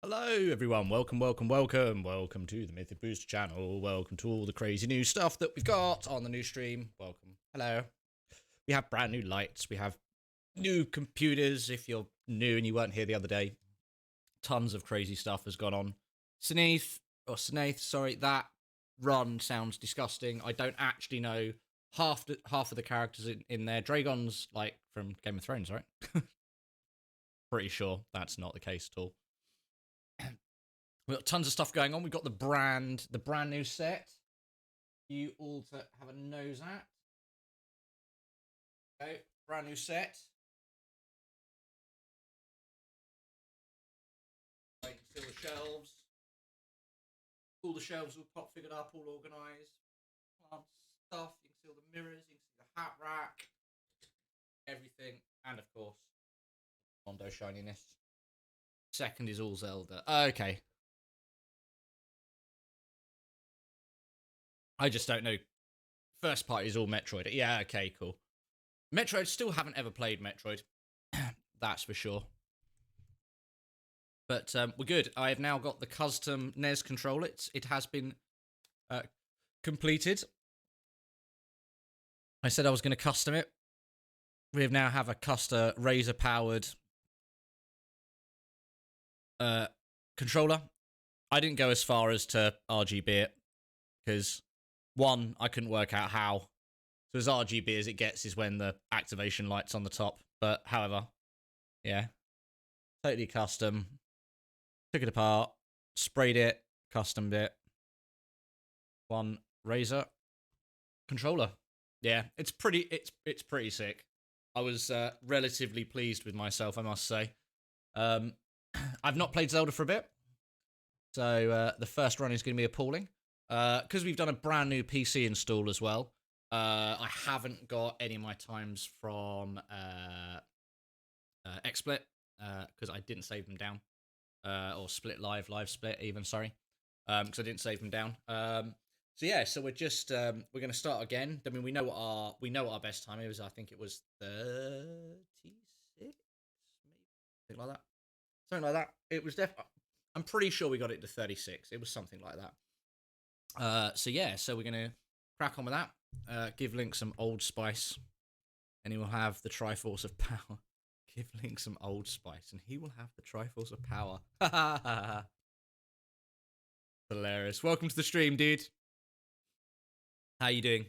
Hello everyone, welcome to the Mythic Booster channel, welcome to all the crazy new stuff that we've got on the new stream, welcome, hello. We have brand new lights, we have new computers if you're new and you weren't here the other day. Tons of crazy stuff has gone on. Snaith, sorry, that run sounds disgusting. I don't actually know half of the characters in there. Dragon's like from Game of Thrones, right? Pretty sure that's not the case at all. We've got tons of stuff going on. We've got the brand new set. You all to have a nose at. Okay, brand new set. You can see all the shelves. All the shelves all pop figured up, all organised. Plant stuff. You can see all the mirrors. You can see the hat rack. Everything, and of course, Mondo shininess. Second is all Zelda. Okay. I just don't know. First part is all Metroid. Yeah, okay, cool. Metroid, still haven't ever played Metroid. That's for sure. But we're good. I have now got the custom NES controller. It has been completed. I said I was going to custom it. We now have a custom Razer-powered controller. I didn't go as far as to RGB it, because one, I couldn't work out how. So as RGB as it gets is when the activation light's on the top. But however, yeah, totally custom. Took it apart, sprayed it, customed it. One Razer controller. Yeah, it's pretty sick. I was relatively pleased with myself, I must say. I've not played Zelda for a bit, so the first run is going to be appalling. Because we've done a brand new PC install as well, I haven't got any of my times from XSplit, because I didn't save them down, or Split Live Split even, sorry, because I didn't save them down. So yeah, so we're just we're gonna start again. I mean, we know what our best time is. I think it was 36, maybe something like that. It was I'm pretty sure we got it to 36. It was something like that. So yeah, so we're gonna crack on with that. Give Link some Old Spice, and he will have the Triforce of Power. Give Link some Old Spice, and he will have the Triforce of Power. Hilarious. Welcome to the stream, dude. How you doing?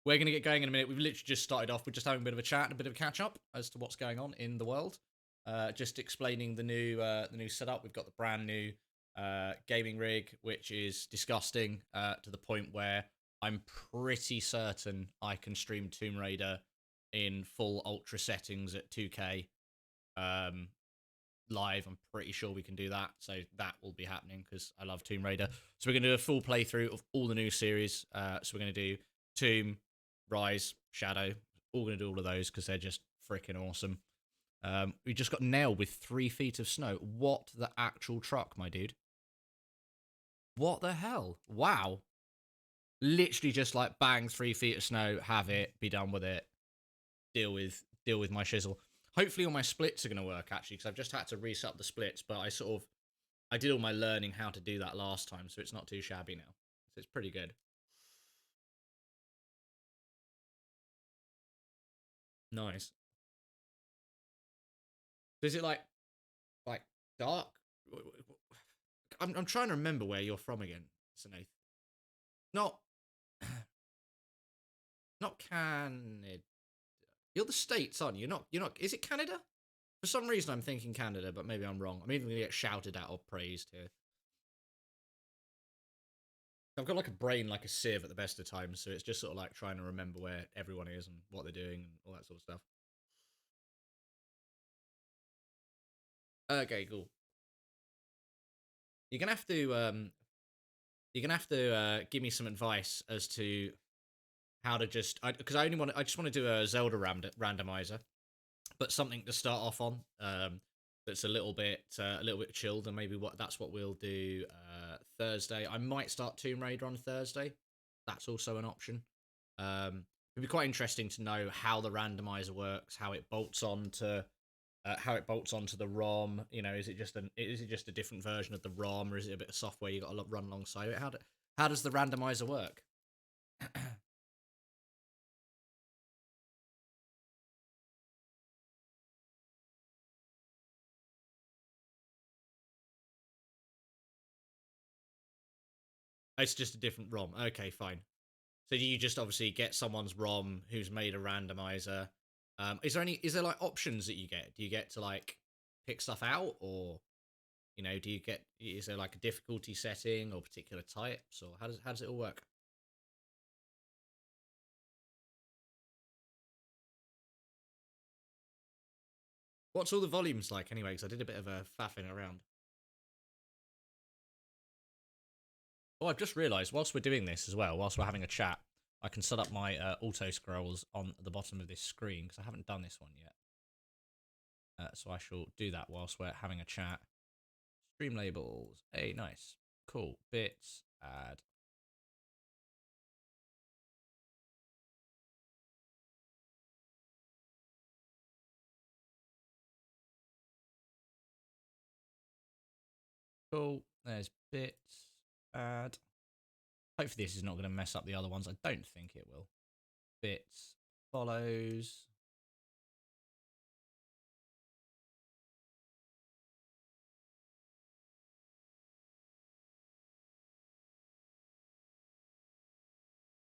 We're gonna get going in a minute. We've literally just started off. We're just having a bit of a chat and a bit of a catch up as to what's going on in the world. Just explaining the new setup. We've got the brand new gaming rig, which is disgusting to the point where I'm pretty certain I can stream Tomb Raider in full ultra settings at 2K live. I'm pretty sure we can do that, so that will be happening because I love Tomb Raider. So we're going to do a full playthrough of all the new series. So we're going to do Tomb, Rise, Shadow. All going to do all of those because they're just freaking awesome. We just got nailed with 3 feet of snow. What the actual truck, my dude? What the hell? Wow. Literally just like bang, 3 feet of snow, have it, be done with it, deal with my shizzle. Hopefully all my splits are going to work, actually, because I've just had to reset up the splits, but I did all my learning how to do that last time, so it's not too shabby now. So it's pretty good. Nice. Is it like dark? I'm trying to remember where you're from again, Sanath. Not Canada. You're the States, aren't you? You're not. Is it Canada? For some reason, I'm thinking Canada, but maybe I'm wrong. I'm even going to get shouted at or praised here. I've got like a brain like a sieve at the best of times, so it's just sort of like trying to remember where everyone is and what they're doing and all that sort of stuff. Okay, cool. You're gonna have to give me some advice as to how to because I just want to do a Zelda randomizer, but something to start off on that's a little bit chilled, and maybe that's what we'll do Thursday. I might start Tomb Raider on Thursday. That's also an option. It'd be quite interesting to know how the randomizer works, how it bolts on to how it bolts onto the ROM. You know, is it just a different version of the ROM, or is it a bit of software you got to run alongside it? How does the randomizer work? It's just a different ROM. Okay, fine. So do you just obviously get someone's ROM who's made a randomizer? Is there like options that you get? Do you get to like pick stuff out, or is there like a difficulty setting or particular types, or how does it all work? What's all the volumes like anyway? Because I did a bit of a faffing around. Oh, I've just realised whilst we're doing this as well, whilst we're having a chat, I can set up my auto scrolls on the bottom of this screen because I haven't done this one yet. So I shall do that whilst we're having a chat. Stream labels. Hey, nice. Cool. Bits. Add. Cool. There's bits. Add. Hopefully this is not going to mess up the other ones. I don't think it will. Bits. Follows.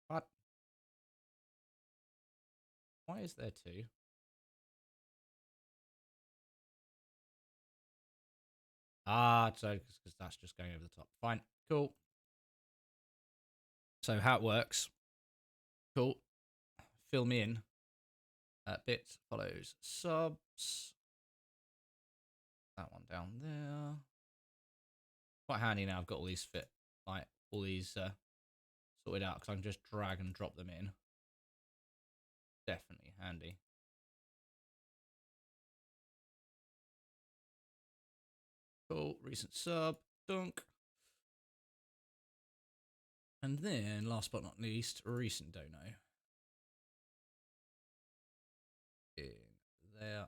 What? Why is there two? Ah, so because that's just going over the top. Fine. Cool. So how it works. Cool. Fill me in. Bits follows subs. That one down there. Quite handy now. I've got all these all these sorted out because I can just drag and drop them in. Definitely handy. Cool. Recent sub. Dunk. And then, last but not least, recent dono. In there.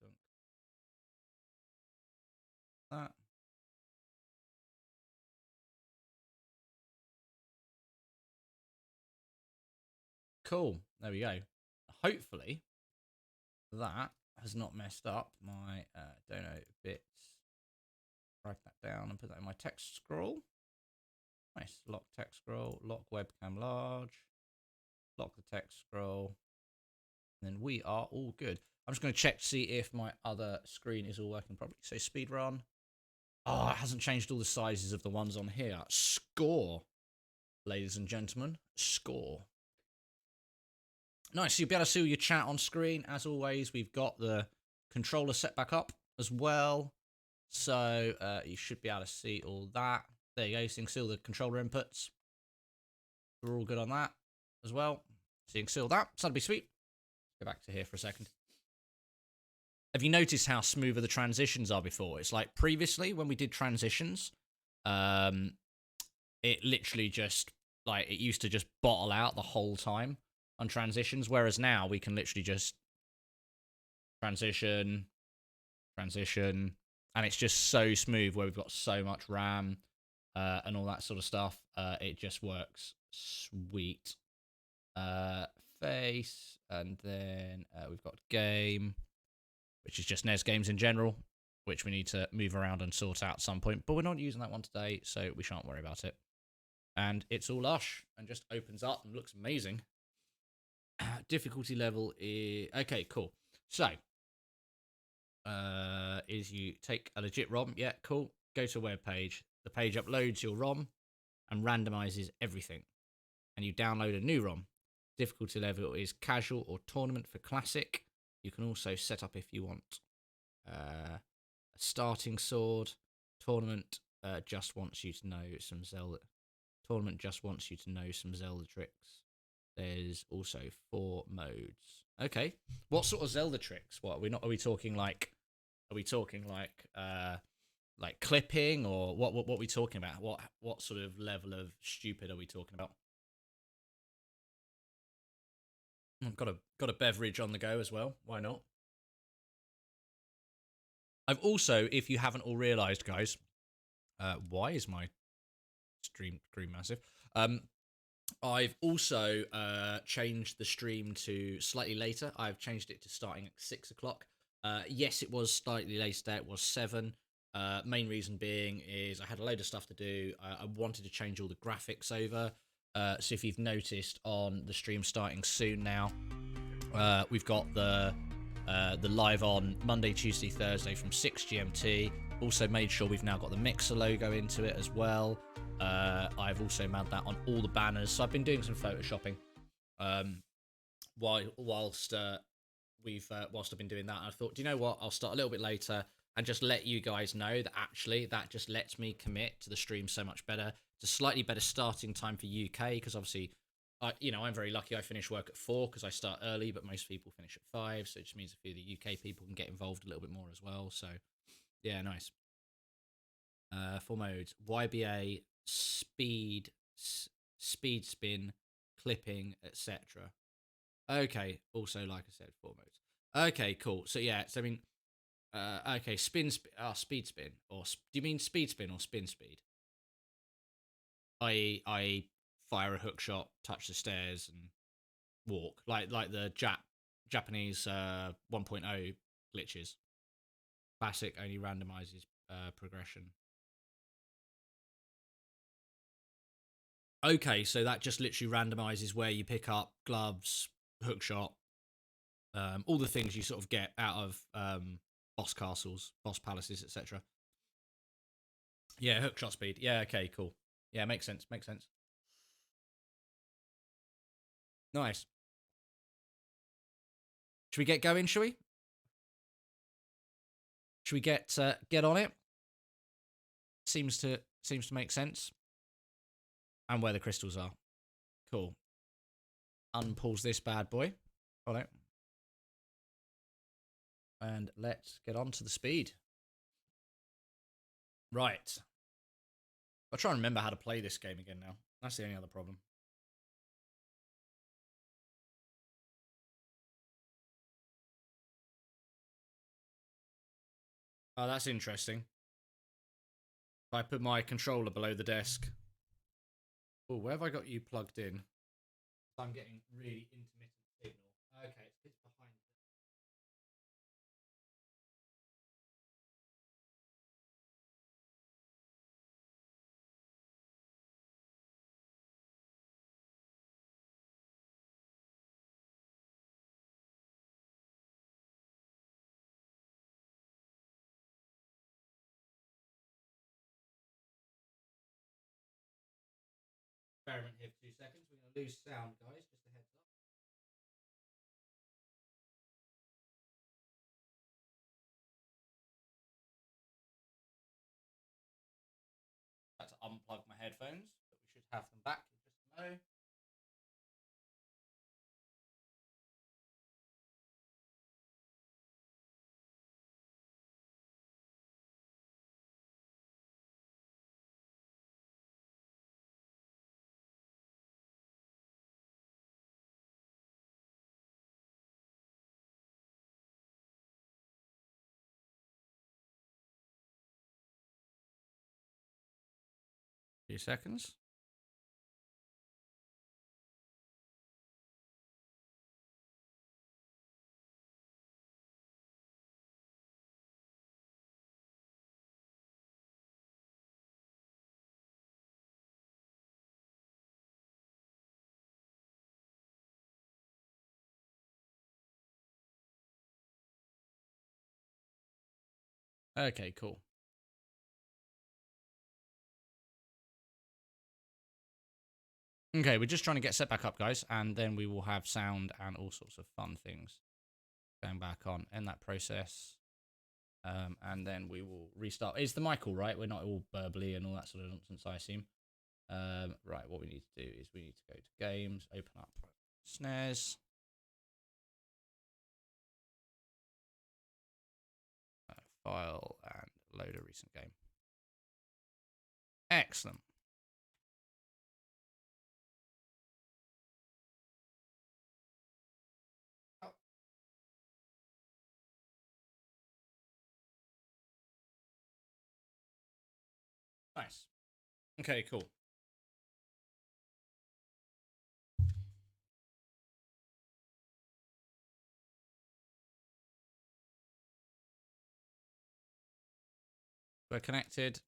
Dunk. That. Cool. There we go. Hopefully, that has not messed up my dono bits. Drag that down and put that in my text scroll. Nice. Lock text scroll. Lock webcam large. Lock the text scroll. And then we are all good. I'm just going to check to see if my other screen is all working properly. So speedrun. Oh, it hasn't changed all the sizes of the ones on here. Score, ladies and gentlemen. Score. Nice. So you'll be able to see all your chat on screen. As always, we've got the controller set back up as well. So you should be able to see all that. There you go. So you can see all the controller inputs. We're all good on that as well. So you can see all that. So that'd be sweet. Go back to here for a second. Have you noticed how smoother the transitions are before? It's like previously when we did transitions, it literally just like it used to just bottle out the whole time on transitions, whereas now we can literally just transition, and it's just so smooth where we've got so much RAM and all that sort of stuff. It just works sweet. Face, and then we've got game, which is just NES games in general, which we need to move around and sort out at some point, but we're not using that one today, so we shan't worry about it. And it's all lush and just opens up and looks amazing. Difficulty level is okay, cool. So is you take a legit ROM, yeah, cool, go to a web page, the page uploads your ROM and randomizes everything, and you download a new ROM. Difficulty level is casual or tournament for classic. You can also set up if you want a starting sword. Tournament just wants you to know some Zelda. Tournament just wants you to know some Zelda tricks. There's also 4 modes. Okay, what sort of Zelda tricks? What are we not? Are we talking like? Are we talking like clipping, or what? What are we talking about? What sort of level of stupid are we talking about? I've got a beverage on the go as well. Why not? I've also, if you haven't all realised, guys, why is my stream massive? I've also changed the stream to slightly later. I've changed it to starting at 6 o'clock. Yes, it was slightly later. It was 7. Main reason being is I had a load of stuff to do. I wanted to change all the graphics over. So if you've noticed on the stream starting soon now, we've got the live on Monday, Tuesday, Thursday from 6 GMT. Also made sure we've now got the Mixer logo into it as well. I've also mounted that on all the banners. So I've been doing some photoshopping whilst I've been doing that. I thought, do you know what? I'll start a little bit later and just let you guys know that actually that just lets me commit to the stream so much better. It's a slightly better starting time for UK because obviously, I'm very lucky. I finish work at 4 because I start early, but most people finish at 5. So it just means a few of the UK people can get involved a little bit more as well. So yeah, nice. 4 modes: YBA, speed spin, clipping, etc. Okay. Also, like I said, 4 modes. Okay, cool. So yeah, so I mean, okay, speed spin, or do you mean speed spin or spin speed? I fire a hook shot, touch the stairs, and walk like the Japanese 1.0 glitches. Classic only randomizes progression. Okay, so that just literally randomizes where you pick up gloves, hook shot, all the things you sort of get out of boss castles, boss palaces, etc. Yeah, hook shot speed. Yeah, okay, cool. Yeah, makes sense. Makes sense. Nice. Should we get going? Should we? Should we get on it? Seems to make sense. And where the crystals are. Cool. Unpause this bad boy. All right. And let's get on to the speed. Right. I'll try and remember how to play this game again now. That's the only other problem. Oh, that's interesting. If I put my controller below the desk. Oh, where have I got you plugged in? I'm getting really intermittent signal. Okay, it's behind. 2 seconds. We're going to lose sound, guys. Just a heads up. I had to unplug my headphones, but we should have them back in just a moment. Few seconds. Okay, cool. Okay, we're just trying to get set back up, guys, and then we will have sound and all sorts of fun things going back on. End that process. And then we will restart. Is the mic all right? We're not all burbly and all that sort of nonsense, I assume. Right, what we need to do is we need to go to games, open up snares. File and load a recent game. Excellent. Okay, cool. We're connected.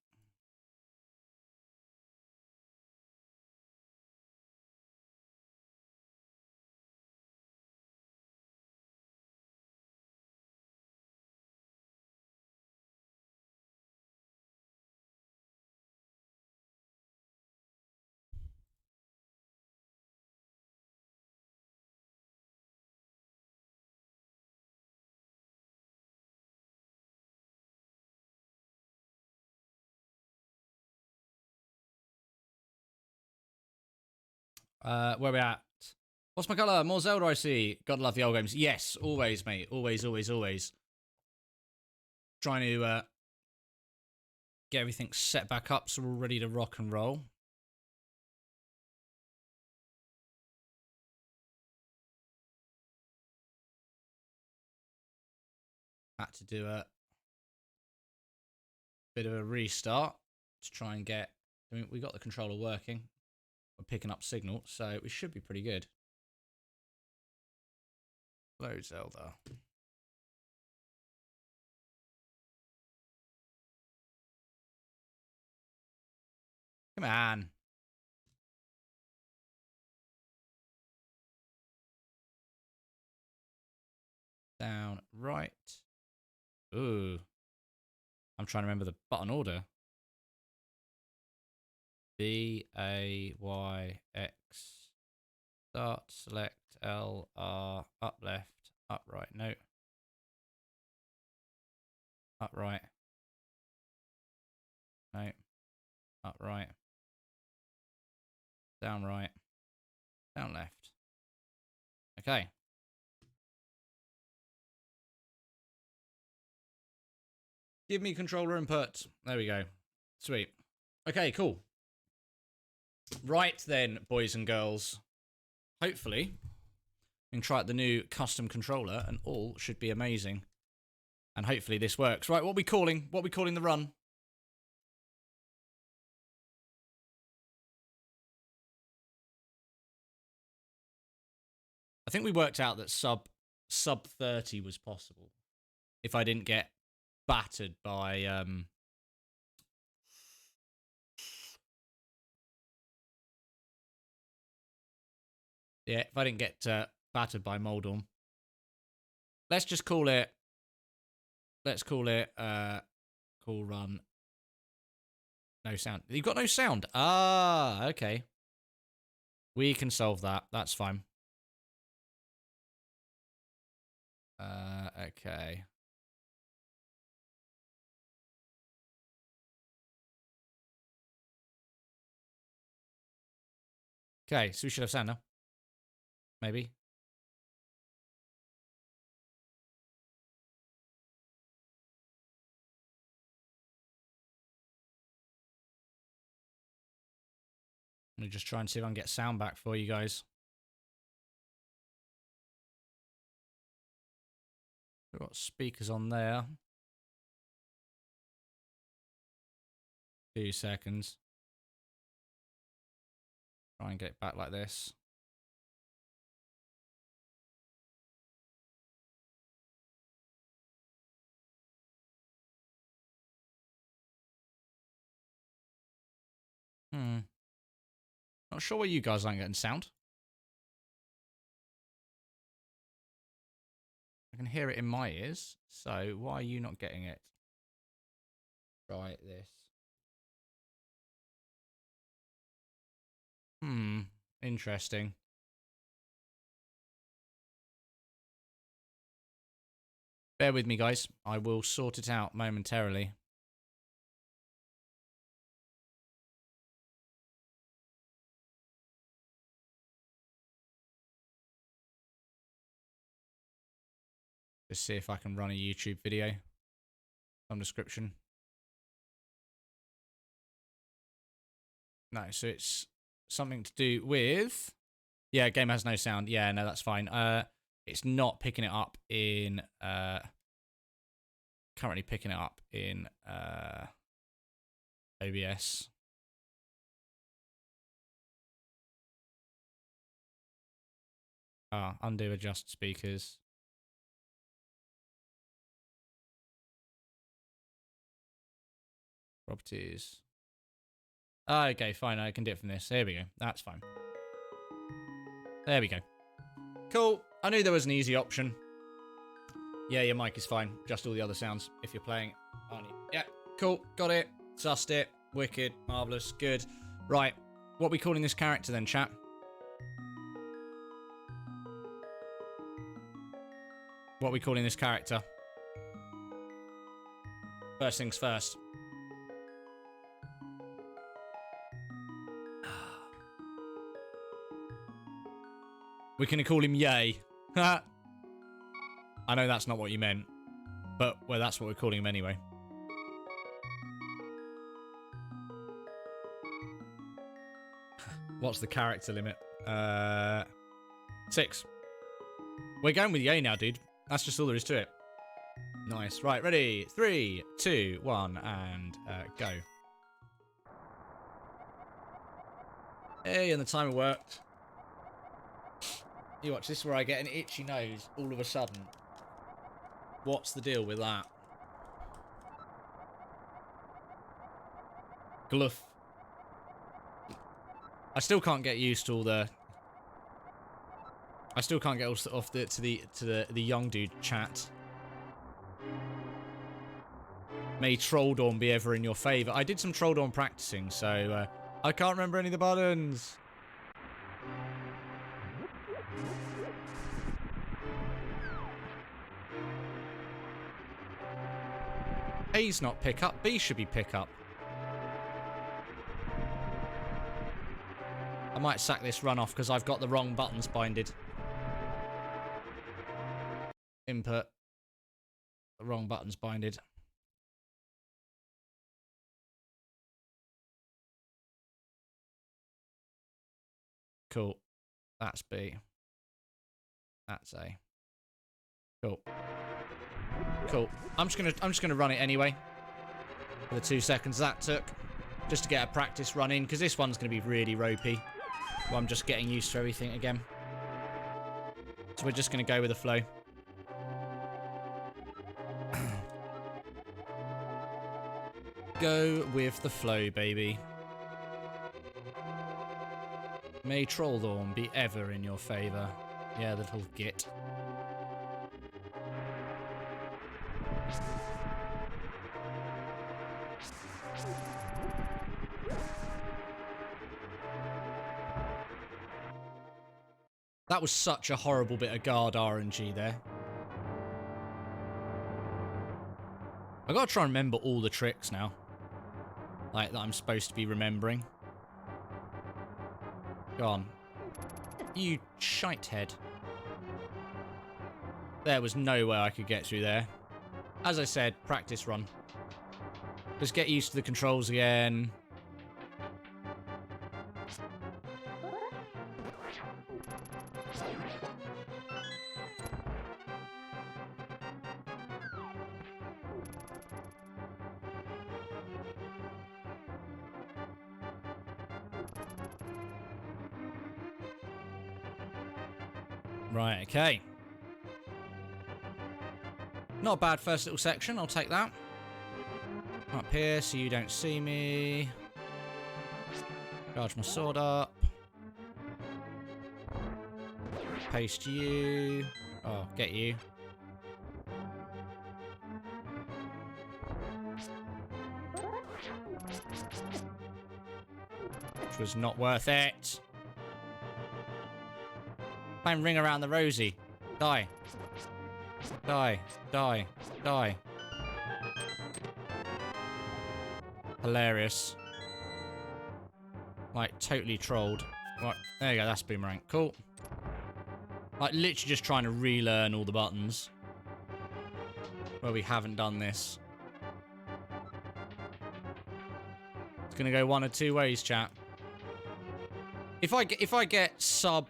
Where we at? What's my colour? More Zelda, I see. Gotta love the old games. Yes, always, mate. Always, always, always. Trying to get everything set back up so we're ready to rock and roll. Had to do a bit of a restart to try and get... I mean, we got the controller working. We're picking up signal, so we should be pretty good. Hello, Zelda. Come on. Down, right. Ooh. I'm trying to remember the button order. B, A, Y, X. Start, select, L, R, up, left, up, right. No. Up, right. No. Up, right. Down, right. Down, left. Okay. Give me controller input. There we go. Sweet. Okay, cool. Right then, boys and girls. Hopefully, we can try out the new custom controller and all should be amazing. And hopefully this works. Right, what are we calling the run? I think we worked out that sub 30 was possible. If I didn't get battered by yeah, if I didn't get battered by Moldorm. Let's just call it call run. No sound. You've got no sound. Ah, okay. We can solve that. That's fine. Okay. Okay, so we should have sound now. Maybe. Let me just try and see if I can get sound back for you guys. We've got speakers on there. 2 seconds. Try and get it back like this. Not sure why you guys aren't getting sound. I can hear it in my ears, so why are you not getting it? Try this. Interesting. Bear with me, guys. I will sort it out momentarily. Just see if I can run a YouTube video. Some description. No, so it's something to do with... Yeah, game has no sound. Yeah, no, that's fine. It's not picking it up in... currently picking it up in OBS. Ah, undo, adjust speakers. Properties. Okay, fine. I can do it from this. There we go. That's fine. There we go. Cool. I knew there was an easy option. Yeah, your mic is fine. Just all the other sounds if you're playing, aren't you? Yeah, cool. Got it. Sussed it. Wicked. Marvellous. Good. Right. What are we calling this character then, chat? What are we calling this character? First things first. We're going to call him Yay. I know that's not what you meant. But, well, that's what we're calling him anyway. What's the character limit? 6. We're going with Yay now, dude. That's just all there is to it. Nice. Right, ready? 3, 2, 1, and go. Hey, and the timer worked. You watch, this is where I get an itchy nose all of a sudden. What's the deal with that? Gloof. I still can't get used to all the... I still can't get off to the young dude chat. May Trolldorn be ever in your favour. I did some Trolldorn practicing, so I can't remember any of the buttons. A's not pick up. B should be pick up. I might sack this run off because I've got the wrong buttons binded. Input. The wrong buttons binded. Cool. That's B. That's A. Cool. Cool. I'm just gonna run it anyway. For the 2 seconds that took. Just to get a practice run in, because this one's gonna be really ropey. Well, I'm just getting used to everything again. So we're just gonna go with the flow. Go with the flow, baby. May Trolldorn be ever in your favour. Yeah, little git. That was such a horrible bit of guard RNG there. I gotta try and remember all the tricks now. Like, that I'm supposed to be remembering. Go on. You shitehead. There was no way I could get through there. As I said, practice run. Just get used to the controls again. Right, okay. Not a bad first little section, I'll take that. Up here so you don't see me. Charge my sword up. Paste you. Oh, get you. Which was not worth it. Try and ring around the rosy. Die. Die. Die. Die. Hilarious. Like, totally trolled. Right, there you go, that's boomerang. Cool. Like, literally just trying to relearn all the buttons. Where we haven't done this. It's gonna go one of two ways, chat. If I get sub...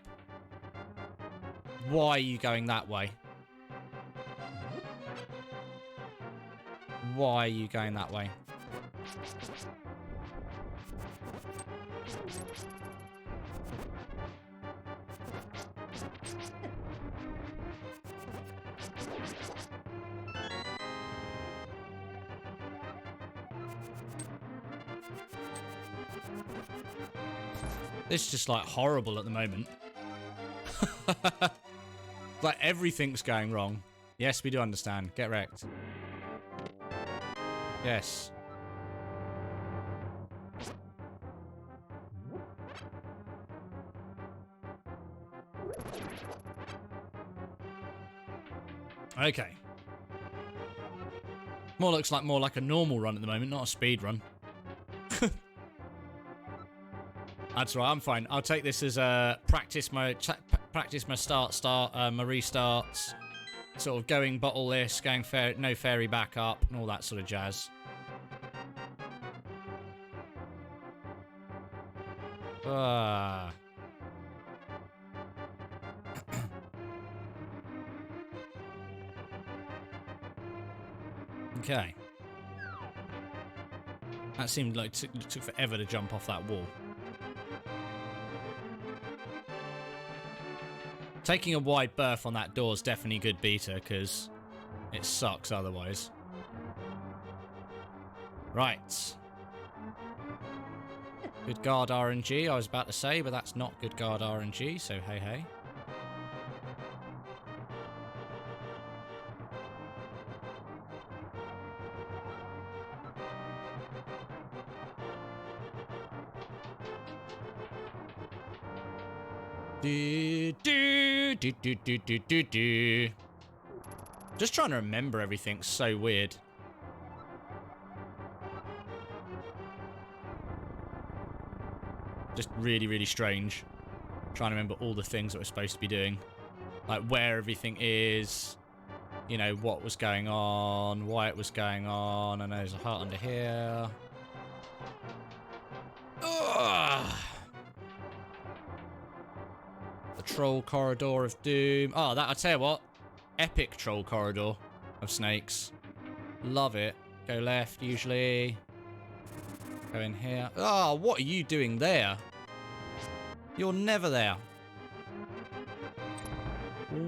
Why are you going that way? Why are you going that way? This is just, like, horrible at the moment. Like, everything's going wrong. Yes, we do understand. Get wrecked. Yes. Okay. Looks more like a normal run at the moment, not a speed run. That's right, I'm fine. I'll take this as a practice my start, my restarts, sort of going bottle this, going no fairy back up, and all that sort of jazz. Okay. That seemed like it took forever to jump off that wall. Taking a wide berth on that door is definitely good beta, because it sucks otherwise. Right. Good guard RNG, I was about to say, but that's not good guard RNG, so hey hey. Just trying to remember everything's so weird. Just really, really strange. Trying to remember all the things that we're supposed to be doing. Like where everything is. You know, what was going on. Why it was going on. I know there's a heart under here. Ugh. The troll corridor of doom. Oh, that, I tell you what. Epic troll corridor of snakes. Love it. Go left, usually. Go in here. Oh, what are you doing there? You're never there.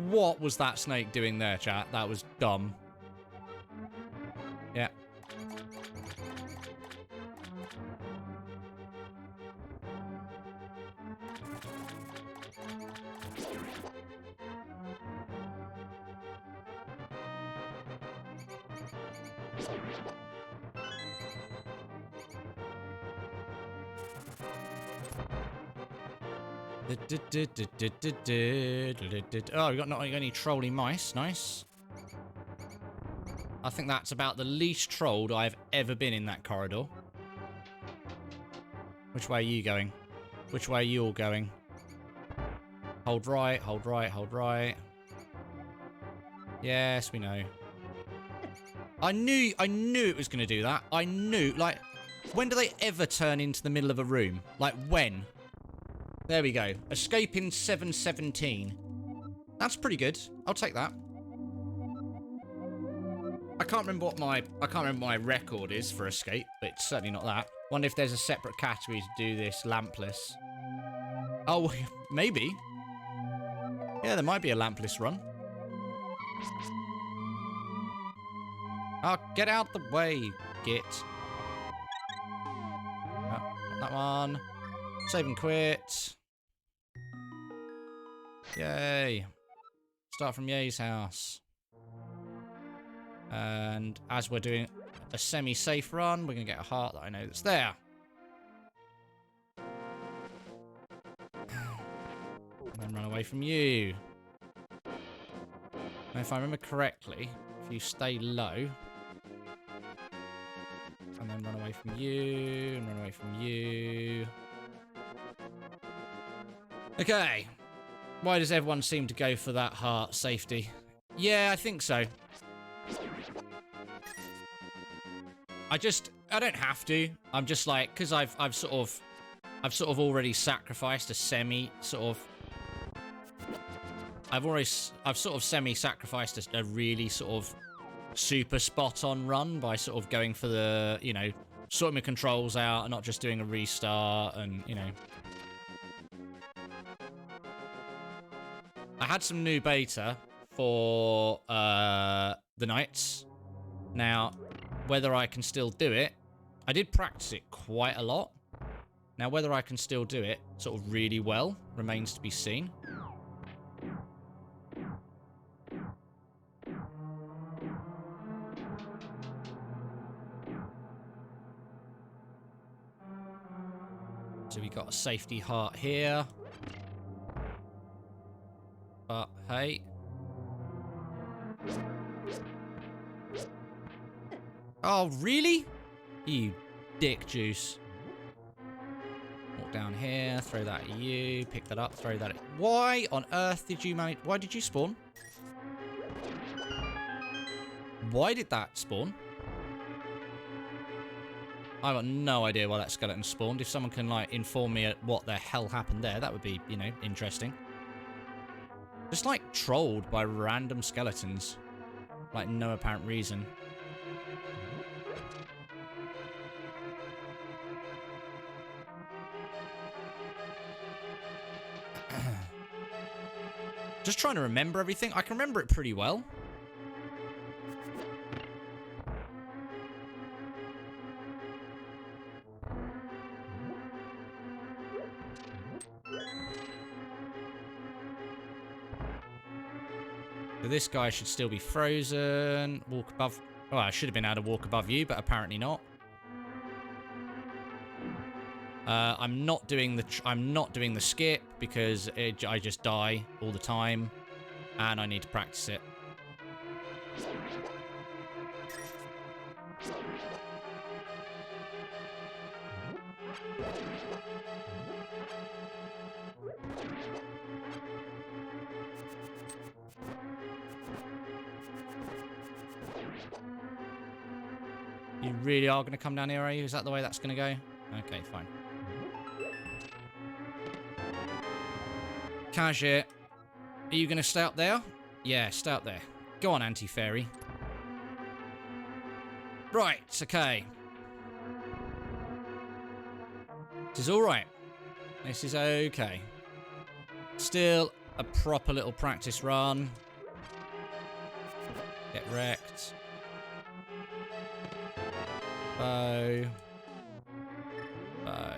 What was that snake doing there, chat? That was dumb. Yeah. Oh, we got not any trolly mice. Nice. I think that's about the least trolled I've ever been in that corridor. Which way are you going? Which way are you all going? Hold right, hold right, hold right. Yes, we know. I knew it was going to do that. I knew, like, when do they ever turn into the middle of a room? Like, when? There we go. Escape in 717. That's pretty good. I'll take that. I can't remember what my record is for escape, but it's certainly not that. Wonder if there's a separate category to do this lampless. Oh, maybe. Yeah, there might be a lampless run. Oh, get out the way, git. Oh, not that one. Save and quit. Yay. Start from Ye's house. And as we're doing a semi-safe run, we're going to get a heart that I know that's there. And then run away from you. Now, if I remember correctly, if you stay low... And then run away from you, and run away from you... Okay. Why does everyone seem to go for that heart safety? Yeah, I think so. I don't have to. I'm just like, because I've sort of already sacrificed a semi sort of. I've sort of semi-sacrificed a really sort of super spot-on run by sort of going for the, you know, sorting my controls out and not just doing a restart and, you know. I had some new beta for the Knights. Now, whether I can still do it, I did practice it quite a lot. Now, whether I can still do it sort of really well remains to be seen. So we got a safety heart here. But, hey. Oh, really? You dick juice. Walk down here, throw that at you, pick that up, throw that at... Why on earth did you manage... Why did you spawn? Why did that spawn? I got no idea why that skeleton spawned. If someone can, like, inform me what the hell happened there, that would be, you know, interesting. Just, like, trolled by random skeletons. Like, no apparent reason. Just trying to remember everything. I can remember it pretty well. So this guy should still be frozen. Walk above. Oh, I should have been able to walk above you, but apparently not. I'm not doing the skip because I just die all the time, and I need to practice it. You really are going to come down here, are you? Is that the way that's going to go? Okay, fine. Kajir, are you going to stay up there? Yeah, stay up there. Go on, anti-fairy. Right, okay. This is alright. This is okay. Still a proper little practice run. Get wrecked. Bow. Bow.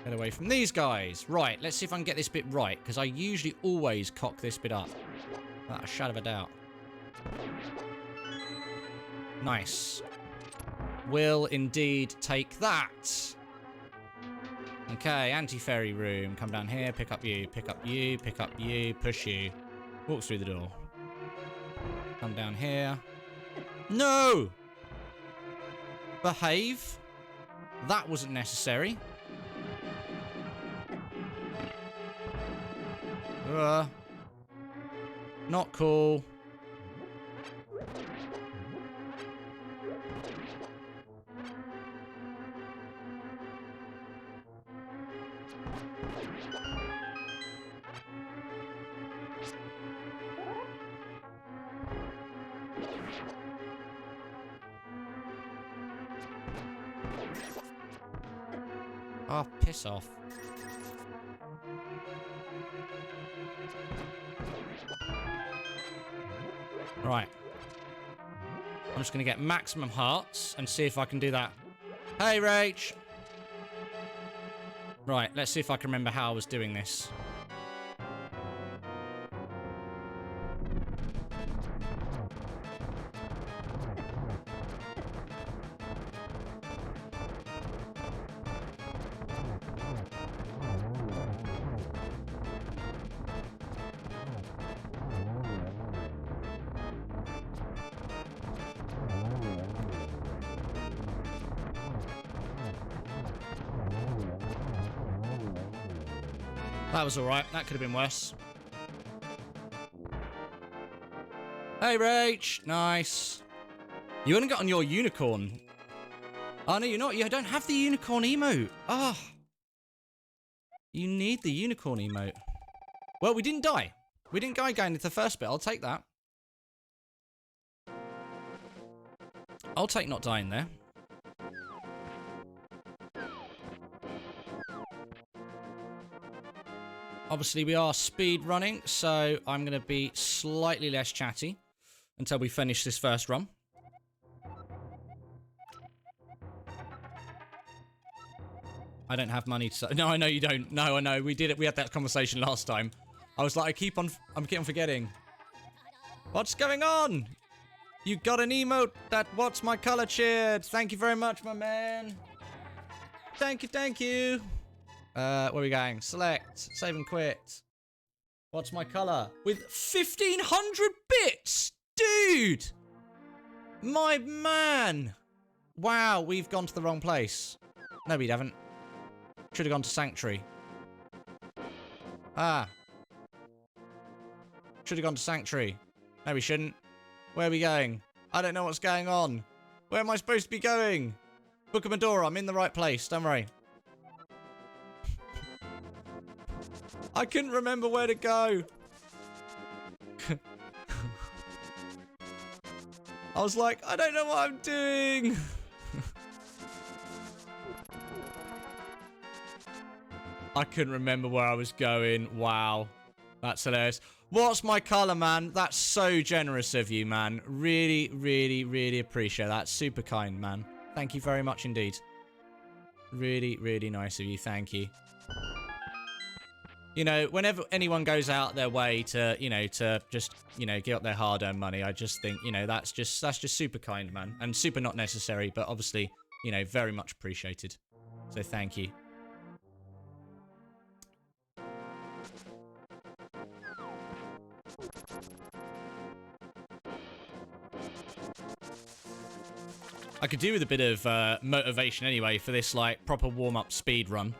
Get away from these guys. Right, let's see if I can get this bit right, because I usually always cock this bit up. Without a shadow of a doubt. Nice. Will indeed take that. Okay, anti-fairy room. Come down here, pick up you, pick up you, pick up you, push you. Walk through the door. Come down here. No! Behave. That wasn't necessary. Not cool. Oh, piss off. Right. I'm just going to get maximum hearts and see if I can do that. Hey, Rach! Right, let's see if I can remember how I was doing this. That was alright. That could have been worse. Hey, Rach. Nice. You only got on your unicorn. Oh, no, you're not. You don't have the unicorn emote. Ah. Oh. You need the unicorn emote. Well, we didn't die. We didn't go into the first bit. I'll take that. I'll take not dying there. Obviously, we are speed running, so I'm going to be slightly less chatty until we finish this first run. I don't have money to... No, I know you don't. No, I know. We did it. We had that conversation last time. I was like, I keep on forgetting. What's going on? You got an emote that what's my color cheered. Thank you very much, my man. Thank you, thank you. Where are we going? Select. Save and quit. What's my color? With 1,500 bits! Dude! My man! Wow, we've gone to the wrong place. No, we haven't. Should have gone to Sanctuary. Ah. Should have gone to Sanctuary. No, we shouldn't. Where are we going? I don't know what's going on. Where am I supposed to be going? Book of Medora, I'm in the right place. Don't worry. I couldn't remember where to go. I was like, I don't know what I'm doing. I couldn't remember where I was going. Wow. That's hilarious. What's my color, man? That's so generous of you, man. Really, really, really appreciate that. Super kind, man. Thank you very much indeed. Really, really nice of you. Thank you. You know, whenever anyone goes out their way to, you know, to just, you know, give up their hard-earned money, I just think, you know, that's just super kind, man. And super not necessary, but obviously, you know, very much appreciated. So thank you. I could do with a bit of motivation anyway for this, like, proper warm-up speed run.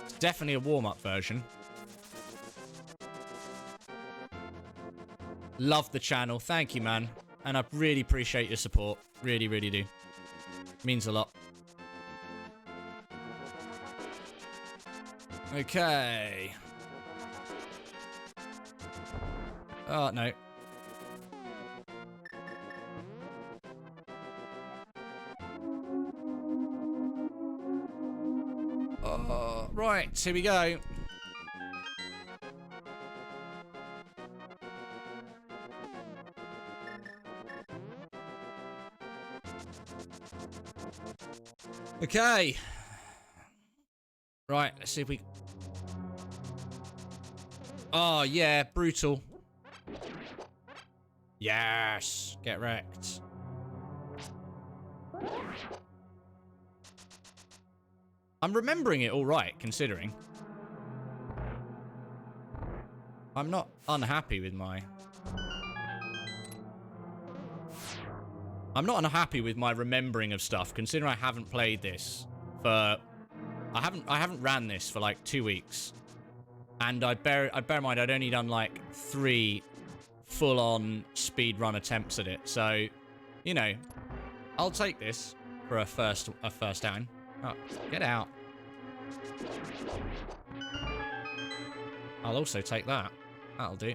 It's definitely a warm-up version. Love the channel. Thank you, man. And I really appreciate your support. Really, really do. Means a lot. Okay. Oh, no. Right, here we go. Okay. Right, let's see if we... Oh, yeah, brutal. Yes, get wrecked. I'm remembering it all right, considering. I'm not unhappy with my... I'm not unhappy with my remembering of stuff, considering I haven't played this for... I haven't ran this for like 2 weeks. And I bear in mind I'd only done like 3 full-on speedrun attempts at it. So, you know, I'll take this for a first down. Oh, get out. I'll also take that. That'll do.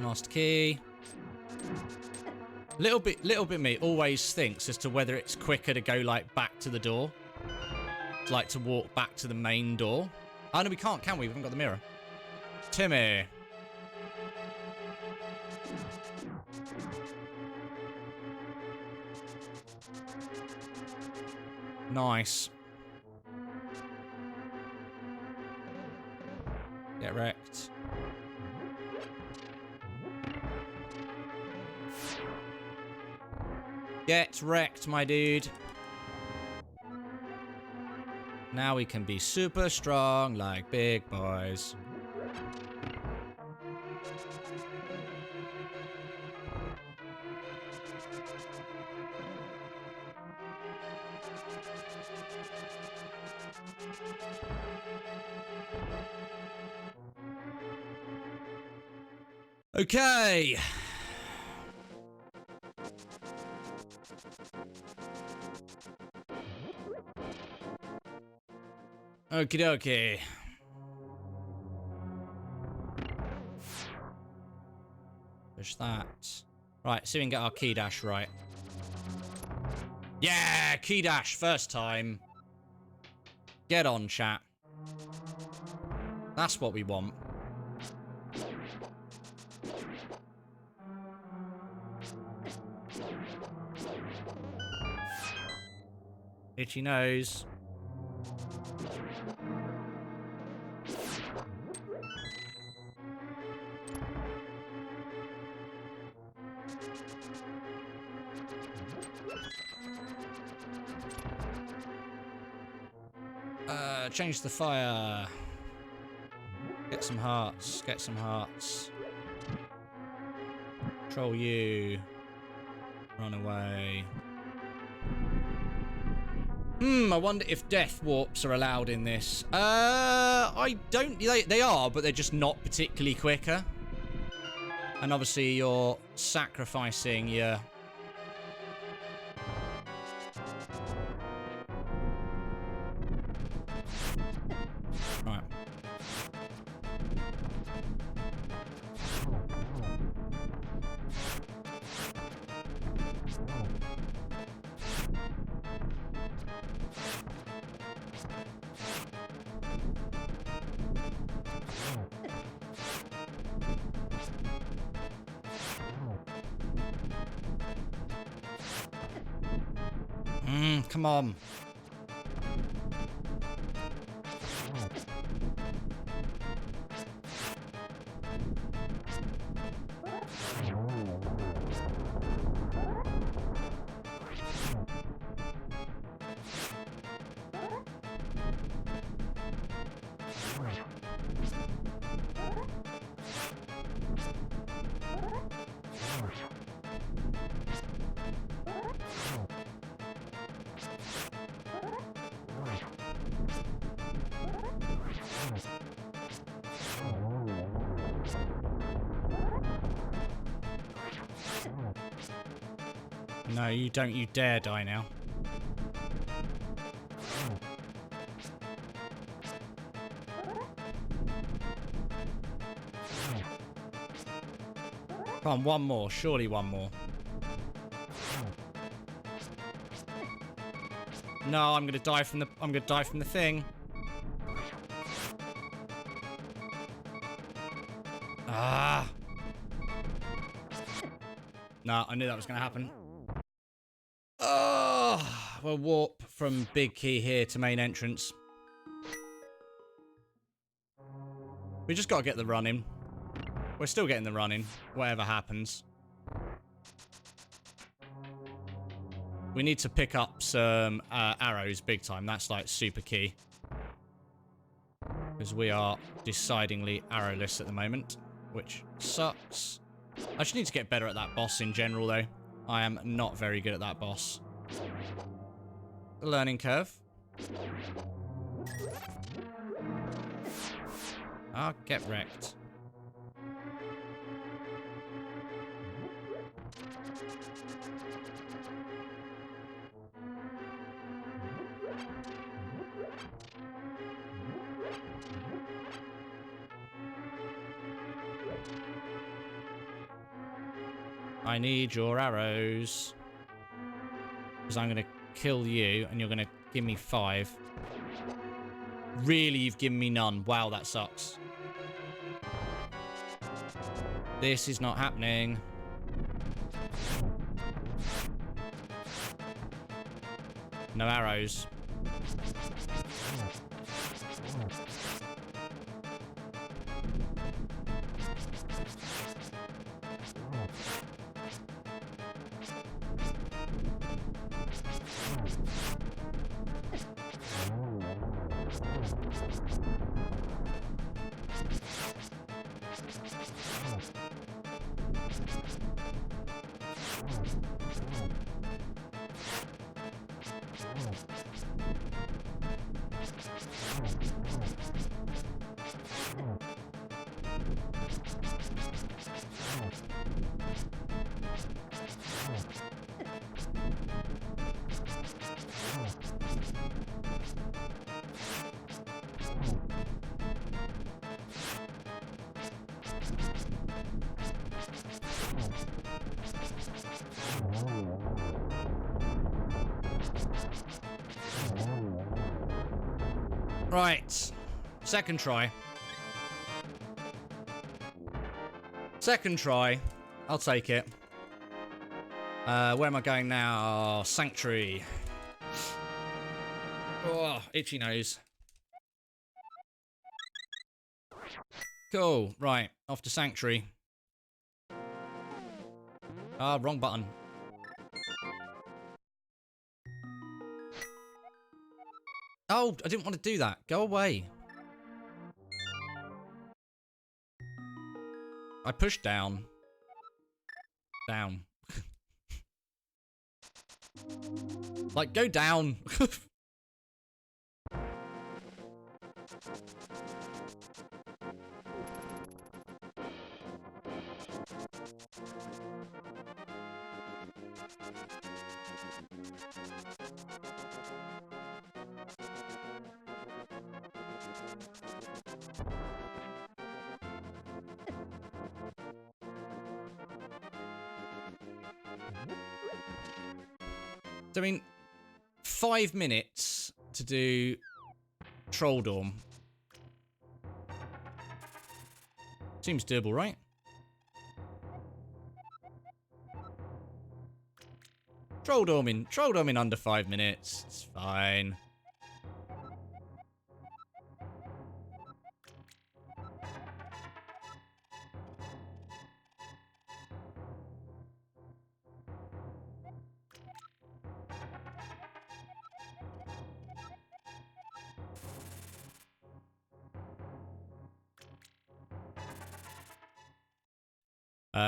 Master key. Little bit me always thinks as to whether it's quicker to go like back to the door. Like to walk back to the main door. Oh no, we can't, can we? We haven't got the mirror. Timmy. Nice. Get wrecked. Get wrecked, my dude. Now we can be super strong like big boys. Okay. Okie dokie. Push that. Right, see if we can get our key dash right. Yeah, key dash, first time. Get on, chat. That's what we want. Itchy nose. Change the fire. Get some hearts. Get some hearts. Control you. Run away. I wonder if death warps are allowed in this. I don't... They are, but they're just not particularly quicker. And obviously you're sacrificing your... Right. Come on. No, you don't you dare die now. Come on, one more. Surely one more. No, I'm gonna die from the thing. Ah. Nah, I knew that was gonna happen. Oh, we'll warp from big key here to main entrance. We just gotta get the run in. We're still getting the run in, whatever happens. We need to pick up some arrows big time. That's like super key. Because we are decidingly arrowless at the moment, which sucks. I just need to get better at that boss in general, though. I am not very good at that boss. The learning curve. Ah, get wrecked. I need your arrows. Because I'm going to kill you, and you're going to give me 5. Really, you've given me none. Wow, that sucks. This is not happening. No arrows. Right. Second try. Second try. I'll take it. Where am I going now? Sanctuary. Oh, itchy nose. Cool. Right. Off to Sanctuary. Ah, wrong button. Oh, I didn't want to do that. Go away. I pushed down. Down. Like, go down. So, I mean, 5 minutes to do Troll Dorm. Seems doable, right? Troll Dorm in under 5 minutes. It's fine.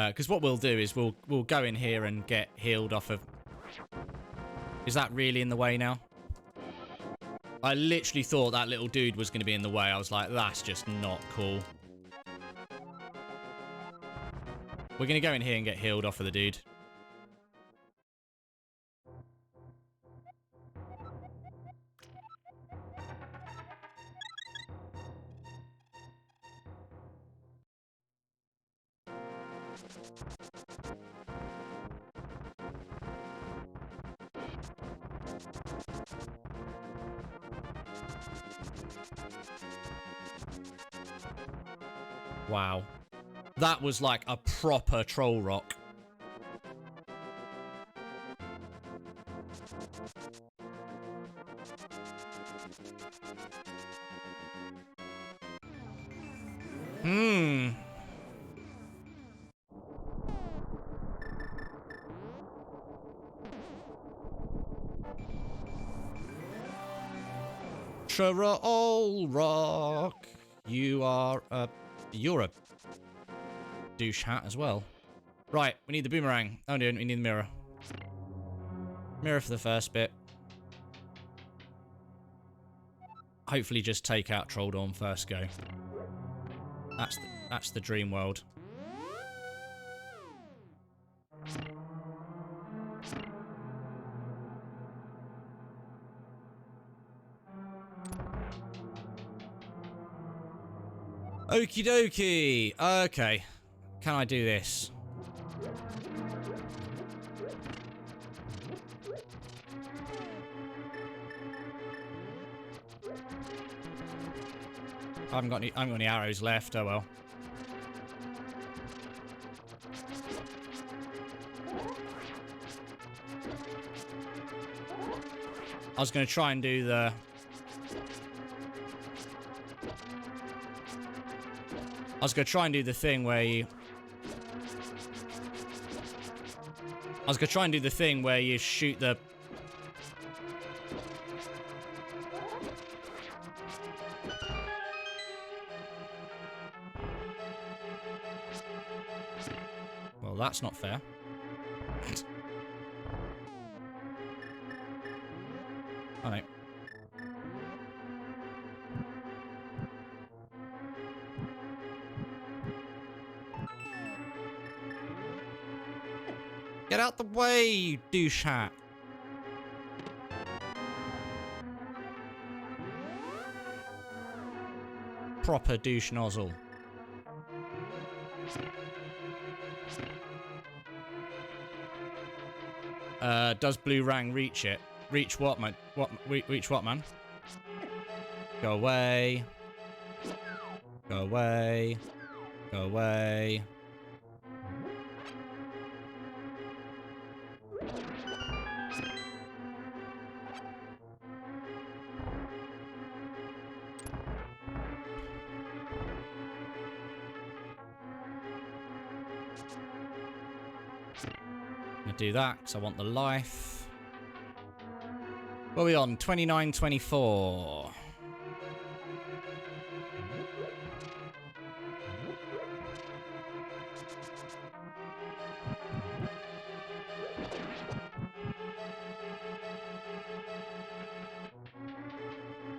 Because what we'll do is we'll go in here and get healed off of... Is that really in the way now? I literally thought that little dude was going to be in the way. I was like, that's just not cool. We're going to go in here and get healed off of the dude. Wow. That was like a proper troll rock. Troll rock. You're a douche hat as well. Right, we need the boomerang. Oh no, we need the mirror. Mirror for the first bit. Hopefully just take out Troll Dorm first go. That's the dream world. Okie dokie. Okay. Can I do this? I haven't got any arrows left. Oh well. I was going to try and do the... I was going to try and do the thing where you... I was going to try and do the thing where you shoot the... Well, that's not fair. Oh, no. Get out the way, you douche hat. Proper douche nozzle. Does Blue Rang reach it? Reach what, man? Reach what, man? Go away. Go away. Go away. Gonna do that because I want the life. What are we on? 29-24.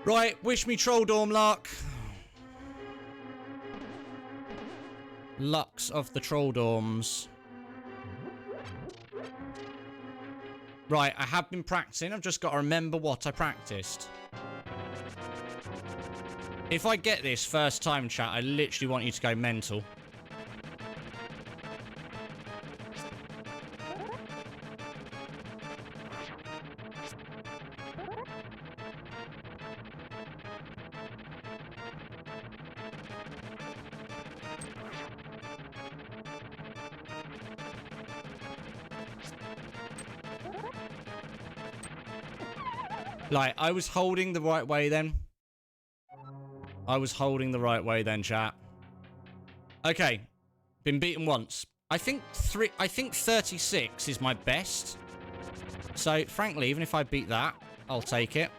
Right, wish me troll dorm luck. Lux of the troll dorms. Right, I have been practicing. I've just got to remember what I practiced. If I get this first time, chat, I literally want you to go mental. Like, I was holding the right way then. I was holding the right way then, chat. Okay. Been beaten once. I think 36 is my best. So, frankly, even if I beat that, I'll take it.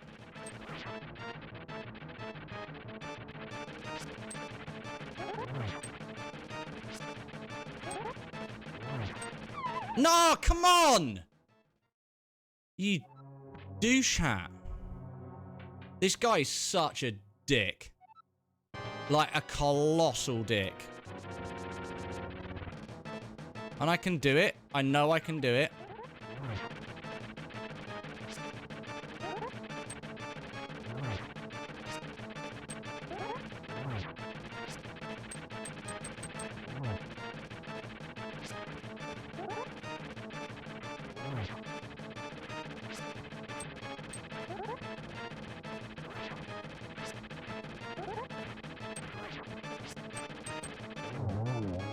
No, come on! You douche hat. This guy's such a dick. Like a colossal dick. And I can do it. I know I can do it.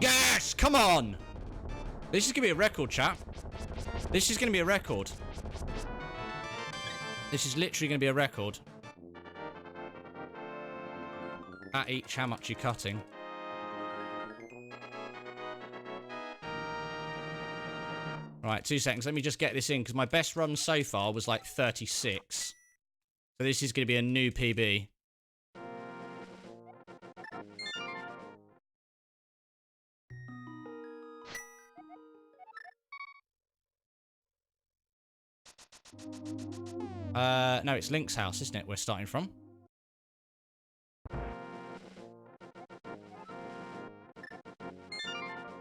Yes! Come on! This is going to be a record, chat. This is going to be a record. This is literally going to be a record. At each, how much you're cutting. Right, 2 seconds. Let me just get this in, because my best run so far was like 36. So this is going to be a new PB. No, it's Link's house, isn't it? We're starting from.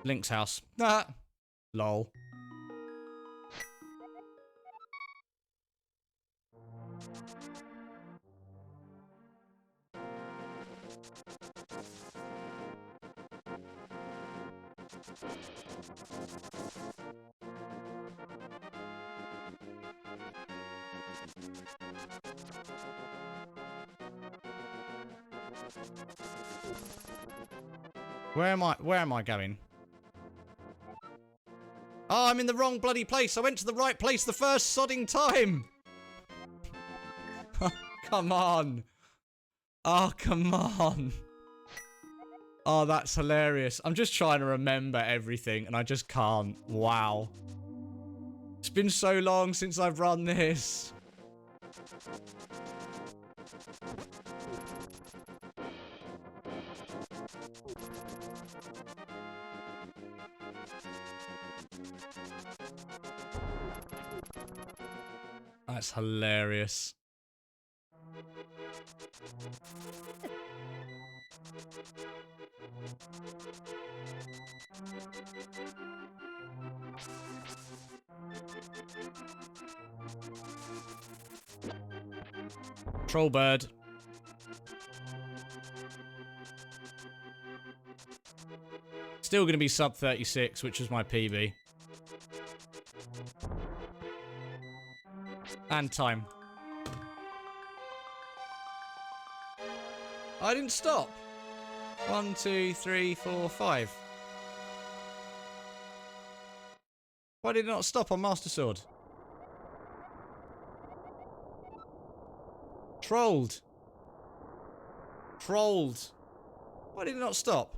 Link's house. Ah. Lol. Where am I going? Oh, I'm in the wrong bloody place. I went to the right place the first sodding time. Come on. Oh, come on. Oh, that's hilarious. I'm just trying to remember everything and I just can't. Wow. It's been so long since I've run this. That's hilarious. Troll bird. Still going to be sub 36, which was my PB. And time. I didn't stop. 1, 2, 3, 4, 5. Why did it not stop on Master Sword? Trolled. Trolled. Why did it not stop?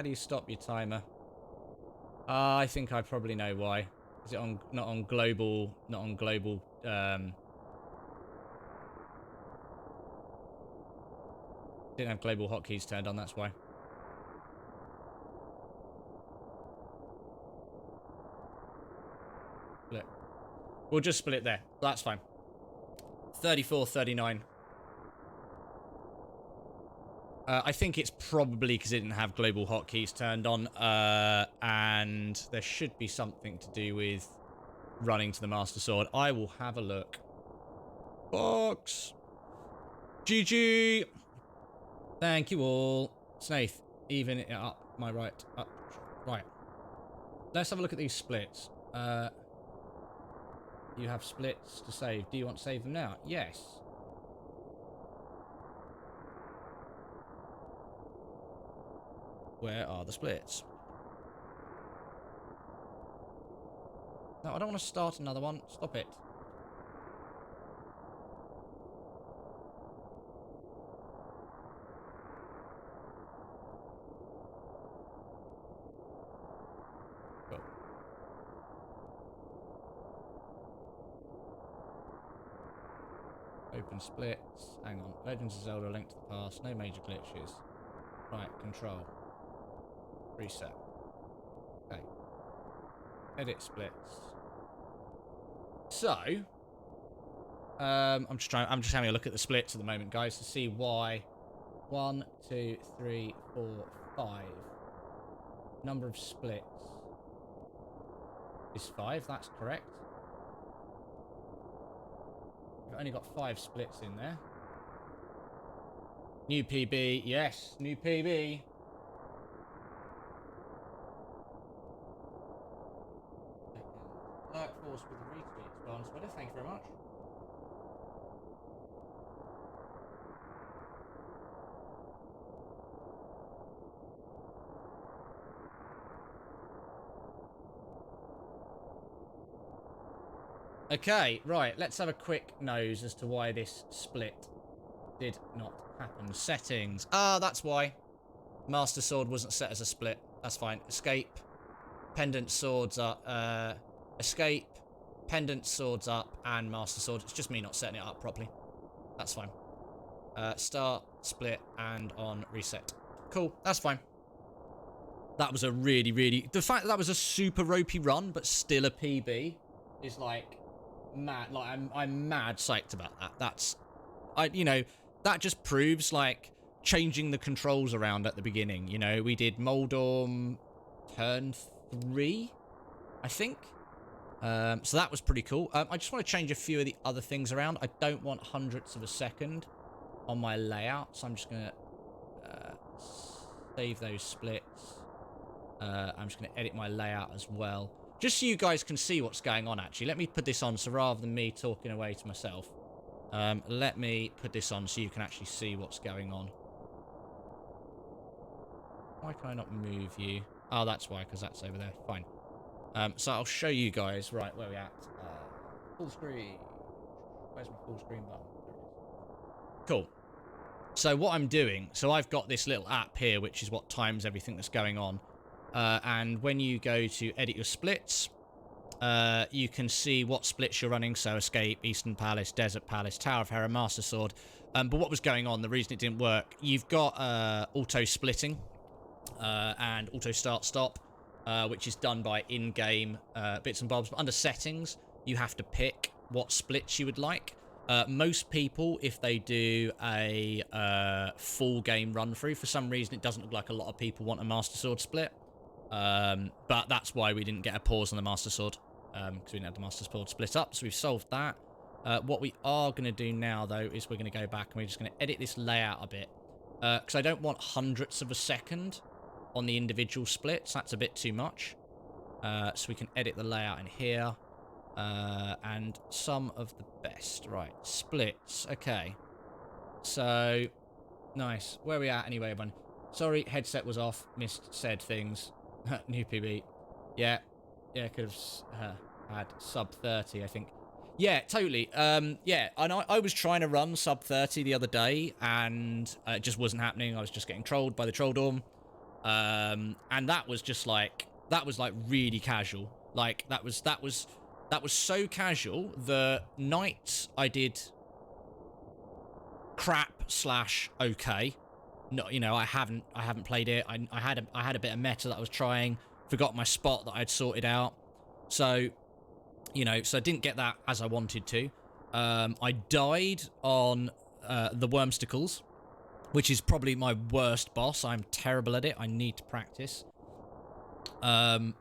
How do you stop your timer? I think I probably know why. Is it on not on global? Didn't have global hotkeys turned on. That's why. Split. We'll just split there. That's fine. 34, 39. I think it's probably because it didn't have global hotkeys turned on, and there should be something to do with running to the Master Sword. I will have a look. Box. GG. Thank you all. Snaith, even it up. My right. Up. Right. Let's have a look at these splits. You have splits to save. Do you want to save them now? Yes. Where are the splits? No, I don't want to start another one. Stop it. Cool. Open splits. Hang on. Legends of Zelda, Link to the Past. No major glitches. Right, control. Reset. Okay. Edit splits. So, I'm just having a look at the splits at the moment, guys, to see why. 1, 2, 3, 4, 5. Number of splits is 5. That's correct. We've only got 5 splits in there. New PB. Yes, new PB. Alert force with the retweet as well on Twitter. Thank you very much. Okay, right. Let's have a quick nose as to why this split did not happen. Settings. Ah, that's why. Master Sword wasn't set as a split. That's fine. Escape. Pendant swords up. Escape. Pendant swords up. And Master Sword. It's just me not setting it up properly. That's fine. Start, split, and on reset. Cool. That's fine. That was a really... The fact that was a super ropey run, but still a PB, is like... mad. Like, I'm mad psyched about that. That's... you know, that just proves, like, changing the controls around at the beginning. You know, we did Moldorm turn 3, I think. So that was pretty cool. I just want to change a few of the other things around. I don't want hundredths of a second on my layout, so I'm just going to save those splits. I'm just going to edit my layout as well, just so you guys can see what's going on, actually. Let me put this on, so rather than me talking away to myself, let me put this on so you can actually see what's going on. Why can I not move you? Oh, that's why, because that's over there. Fine. So I'll show you guys. Right, where are we at? Full screen. Where's my full screen button? Cool. So what I'm doing, so I've got this little app here, which is what times everything that's going on. And when you go to edit your splits, you can see what splits you're running. So Escape, Eastern Palace, Desert Palace, Tower of Hera, Master Sword. But what was going on, the reason it didn't work, you've got auto splitting and auto start stop, which is done by in-game bits and bobs. But under settings, you have to pick what splits you would like. Most people, if they do a full game run through, for some reason it doesn't look like a lot of people want a Master Sword split. But that's why we didn't get a pause on the Master Sword, because we didn't have the Master Sword split up. So we've solved that. What we are going to do now, though, is we're going to go back and we're just going to edit this layout a bit, because I don't want hundredths of a second on the individual splits. That's a bit too much. So we can edit the layout in here. And some of the best. Right, splits. Okay. So, nice. Where are we at anyway, everyone? Sorry, headset was off. Missed said things. New PB. Yeah. Yeah, could have had sub 30, I think. Yeah, totally. Yeah, and I was trying to run sub 30 the other day, and it just wasn't happening. I was just getting trolled by the troll dorm. And that was just like, that was like really casual. Like that was so casual. The nights I did crap / okay. No, you know, I haven't played it. I had a bit of meta that I was trying. Forgot my spot that I'd sorted out. So, you know, so I didn't get that as I wanted to. I died on the Wormsticles, which is probably my worst boss. I'm terrible at it. I need to practice. So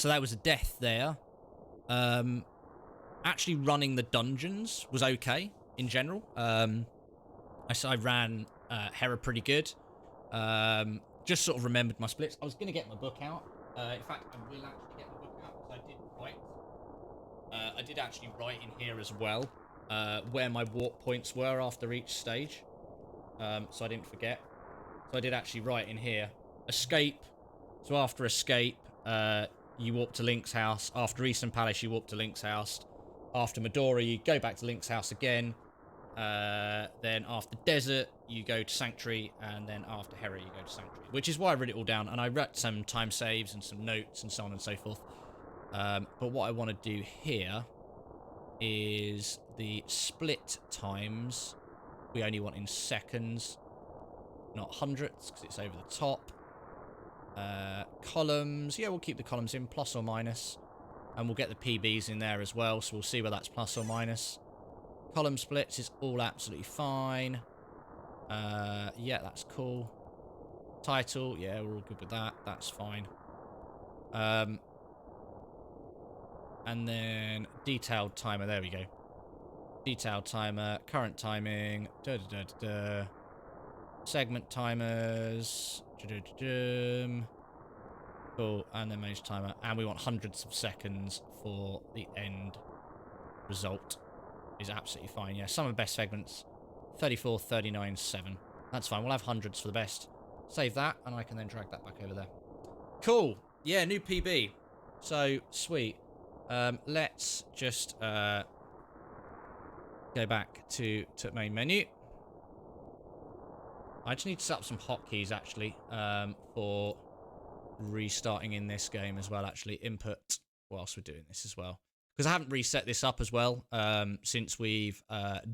that was a death there. Actually running the dungeons was okay in general. I ran Hera pretty good. Just sort of remembered my splits. I was going to get my book out. In fact, I will actually get my book out because I did write. I did actually write in here as well where my warp points were after each stage. So I didn't forget. So I did actually write in here. Escape. So after escape, you warp to Link's house. After Eastern Palace, you warp to Link's house. After Midori, you go back to Link's house again. Then after Desert, you go to Sanctuary, and then after Hera, you go to Sanctuary. Which is why I wrote it all down, and I wrote some time saves and some notes and so on and so forth. But what I want to do here is the split times. We only want in seconds, not hundredths, because it's over the top. Columns, yeah, we'll keep the columns in, plus or minus. And we'll get the PBs in there as well, so we'll see where that's plus or minus. Column splits is all absolutely fine. Yeah, that's cool. Title, yeah, we're all good with that. That's fine. And then detailed timer, there we go. Detailed timer, current timing, segment timers, cool, and then manage timer, and we want hundredths of seconds for the end result. Is absolutely fine. Yeah, some of the best segments, 34, 39, 7. That's fine. We'll have hundreds for the best. Save that, and I can then drag that back over there. Cool. Yeah, new PB. So, sweet. Let's just go back to main menu. I just need to set up some hotkeys, actually, for restarting in this game as well, actually. Input whilst we're doing this as well. Because I haven't reset this up as well since we've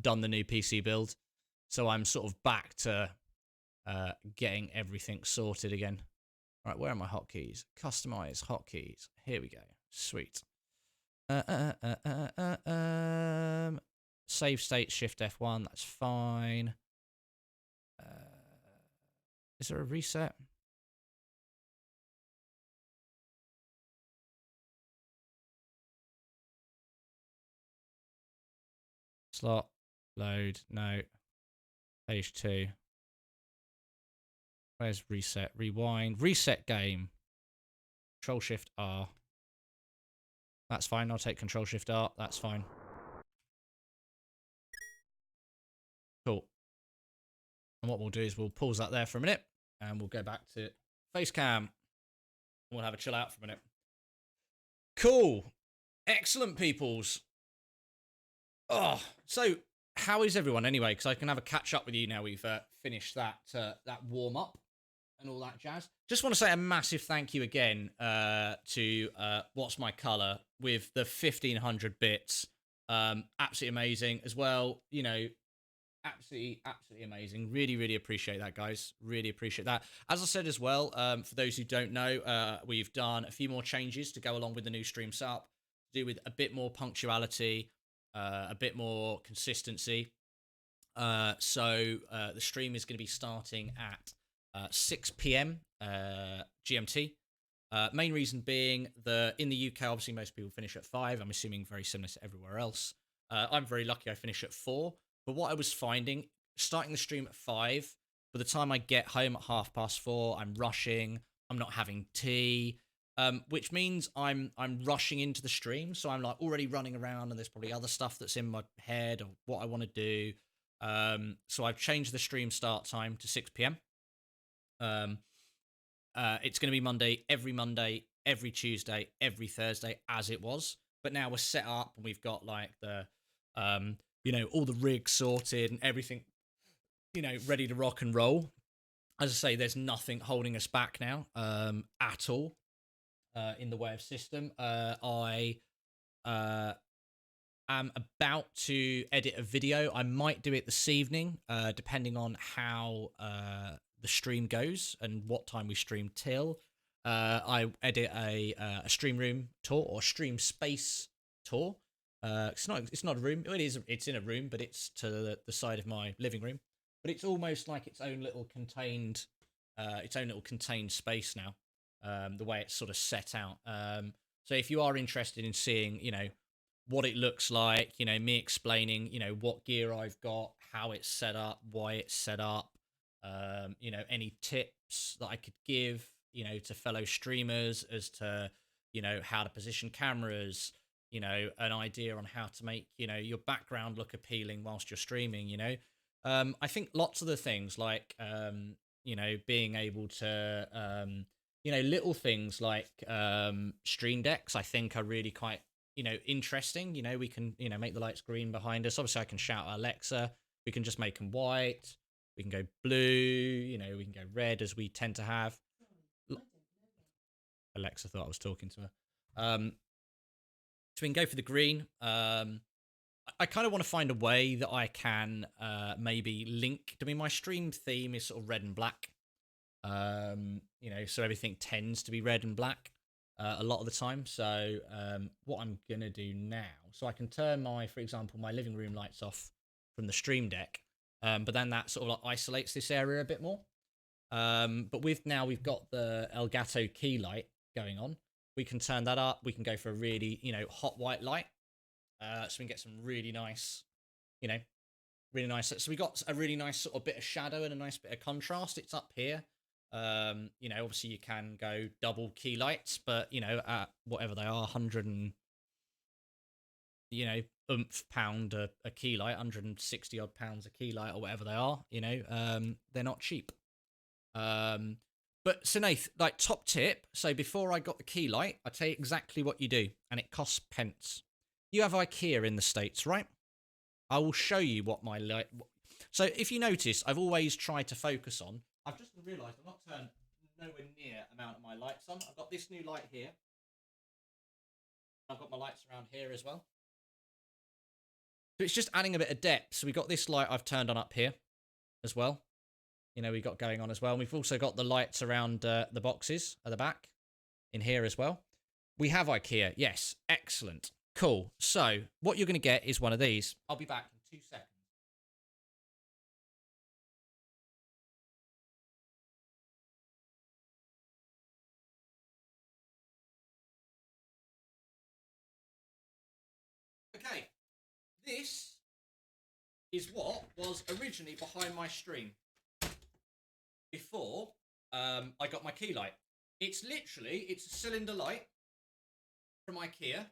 done the new PC build. So I'm sort of back to getting everything sorted again. Right, where are my hotkeys? Customize hotkeys. Here we go. Sweet. Save state, Shift F1. That's fine. Is there a reset? Slot, load, no. Page 2. Where's reset? Rewind. Reset game. Control Shift R. That's fine. I'll take Control Shift R. That's fine. Cool. And what we'll do is we'll pause that there for a minute and we'll go back to face cam. We'll have a chill out for a minute. Cool. Excellent, peoples. Oh, so how is everyone anyway? Because I can have a catch up with you now we've finished that warm up and all that jazz. Just want to say a massive thank you again to What's My Color with the 1500 bits. Absolutely amazing as well. You know, absolutely amazing. Really appreciate that, guys. Really appreciate that. As I said as well, for those who don't know, we've done a few more changes to go along with the new stream setup, to do with a bit more punctuality. A bit more consistency. So the stream is going to be starting at 6 p.m. GMT. Main reason being in the UK, obviously most people finish at 5. I'm assuming very similar to everywhere else. I'm very lucky I finish at 4. But what I was finding, starting the stream at 5, by the time I get home at 4:30, I'm rushing. I'm not having tea. Which means I'm rushing into the stream, so I'm like already running around, and there's probably other stuff that's in my head of what I want to do. So I've changed the stream start time to 6 p.m. It's going to be Monday, every Tuesday, every Thursday, as it was. But now we're set up, and we've got like the, all the rigs sorted and everything, ready to rock and roll. as I say, there's nothing holding us back now at all in the way of system. I am about to edit a video. I might do it this evening, depending on how the stream goes and what time we stream till. I edit a stream room tour or stream space tour. It's not a room. It's in a room, but it's to the side of my living room. But it's almost like its own little contained space now. The way it's sort of set out. So if you are interested in seeing, what it looks like, me explaining, what gear I've got, how it's set up, why it's set up, any tips that I could give, to fellow streamers as to, how to position cameras, an idea on how to make, your background look appealing whilst you're streaming, I think lots of the things like, being able to, little things like stream decks, I think are really quite, interesting. We can, make the lights green behind us. Obviously, I can shout at Alexa. We can just make them white. We can go blue. We can go red, as we tend to have. Alexa thought I was talking to her. So we can go for the green. I kind of want to find a way that I can maybe link. I mean, my stream theme is sort of red and black. So everything tends to be red and black a lot of the time. So what I'm gonna do now, so I can turn for example, my living room lights off from the stream deck, but then that sort of like isolates this area a bit more. But we've got the Elgato key light going on. We can turn that up. We can go for a really, hot white light. So we can get some really nice, really nice. So we got a really nice sort of bit of shadow and a nice bit of contrast. It's up here. Obviously you can go double key lights, but at whatever they are, 100 and pound a key light, 160 odd pounds a key light, or whatever they are. They're not cheap. But so Nath, like top tip. So before I got the key light, I tell you exactly what you do, and it costs pence. You have IKEA in the States, right? I will show you what my light. So if you notice, I've always tried to focus on. I've just realised I've not turned nowhere near amount of my lights on. I've got this new light here. I've got my lights around here as well. So it's just adding a bit of depth. So we've got this light I've turned on up here as well. We've got going on as well. And we've also got the lights around the boxes at the back in here as well. We have IKEA. Yes. Excellent. Cool. So what you're going to get is one of these. I'll be back in 2 seconds. Okay. This is what was originally behind my stream before I got my key light. It's a cylinder light from IKEA.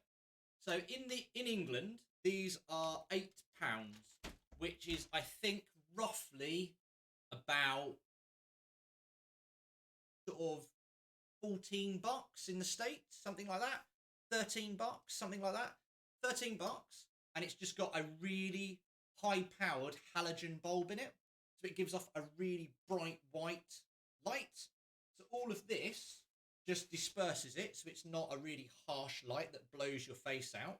So in England, these are £8, which is, I think, roughly about sort of $14 in the States, something like that. $13, something like that. $13, and it's just got a really high-powered halogen bulb in it, so it gives off a really bright white light. So all of this just disperses it, so it's not a really harsh light that blows your face out.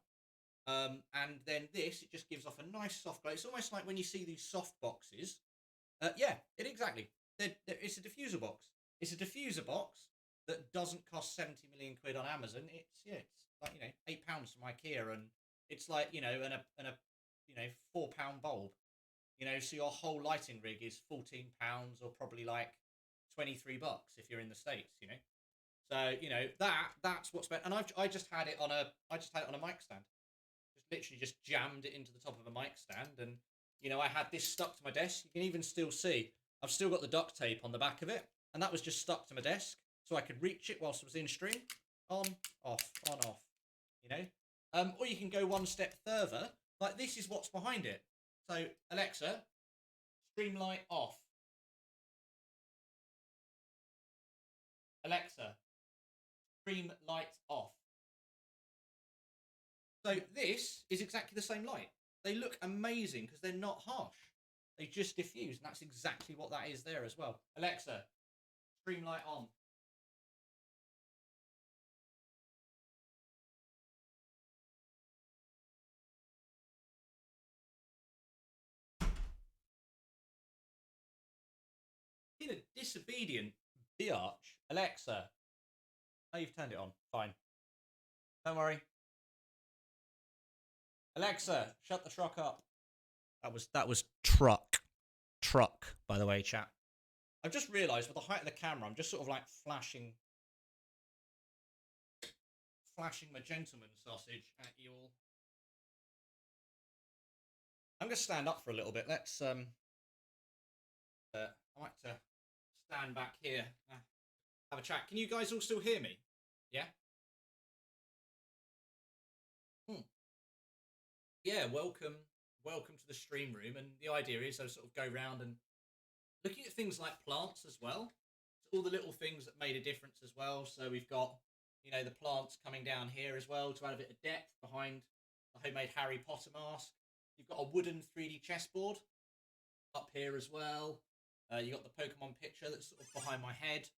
And then this, it just gives off a nice soft glow. It's almost like when you see these soft boxes. Exactly. It's a diffuser box. It's a diffuser box that doesn't cost 70 million quid on Amazon. It's like £8 from IKEA, and it's like and a £4 bulb. So your whole lighting rig is £14, or probably like $23 if you're in the States. So that's what's better. And I just had it on a mic stand. Just jammed it into the top of a mic stand, and I had this stuck to my desk. You can even still see I've still got the duct tape on the back of it, and that was just stuck to my desk, so I could reach it whilst I was in stream. On, off, on, off. Or you can go one step further. Like, this is what's behind it. So Alexa, stream light off. Alexa, stream light off. So this is exactly the same light. They look amazing because they're not harsh. They just diffuse, and that's exactly what that is there as well. Alexa, stream light on. In a disobedient biatch. Alexa. Oh, you've turned it on. Fine. Don't worry. Alexa, shut the truck up. That was truck. Truck, by the way, chat. I've just realised with the height of the camera, I'm just sort of like flashing my gentleman sausage at you all. I'm going to stand up for a little bit. Let's I like to stand back here, have a chat. Can you guys all still hear me? Yeah? Yeah, welcome to the stream room. And the idea is I sort of go around and looking at things like plants as well. So all the little things that made a difference as well. So we've got, you know, the plants coming down here as well to add a bit of depth behind the homemade Harry Potter mask. You've got a wooden 3D chessboard up here as well. You've got the Pokemon picture that's sort of behind my head.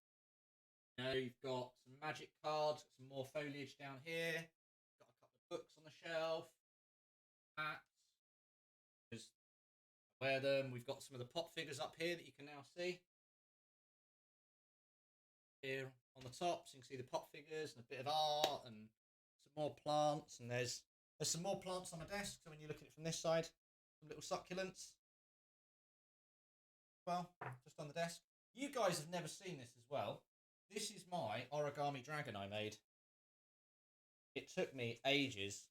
You know, you've got some magic cards, some more foliage down here. Got a couple of books on the shelf. Hats. Just wear them. We've got some of the pop figures up here that you can now see. Here on the top, so you can see the pop figures and a bit of art and some more plants. And there's some more plants on my desk. So when you look at it from this side, some little succulents. Well, just on the desk. You guys have never seen this as well. This is my origami dragon I made. It took me ages.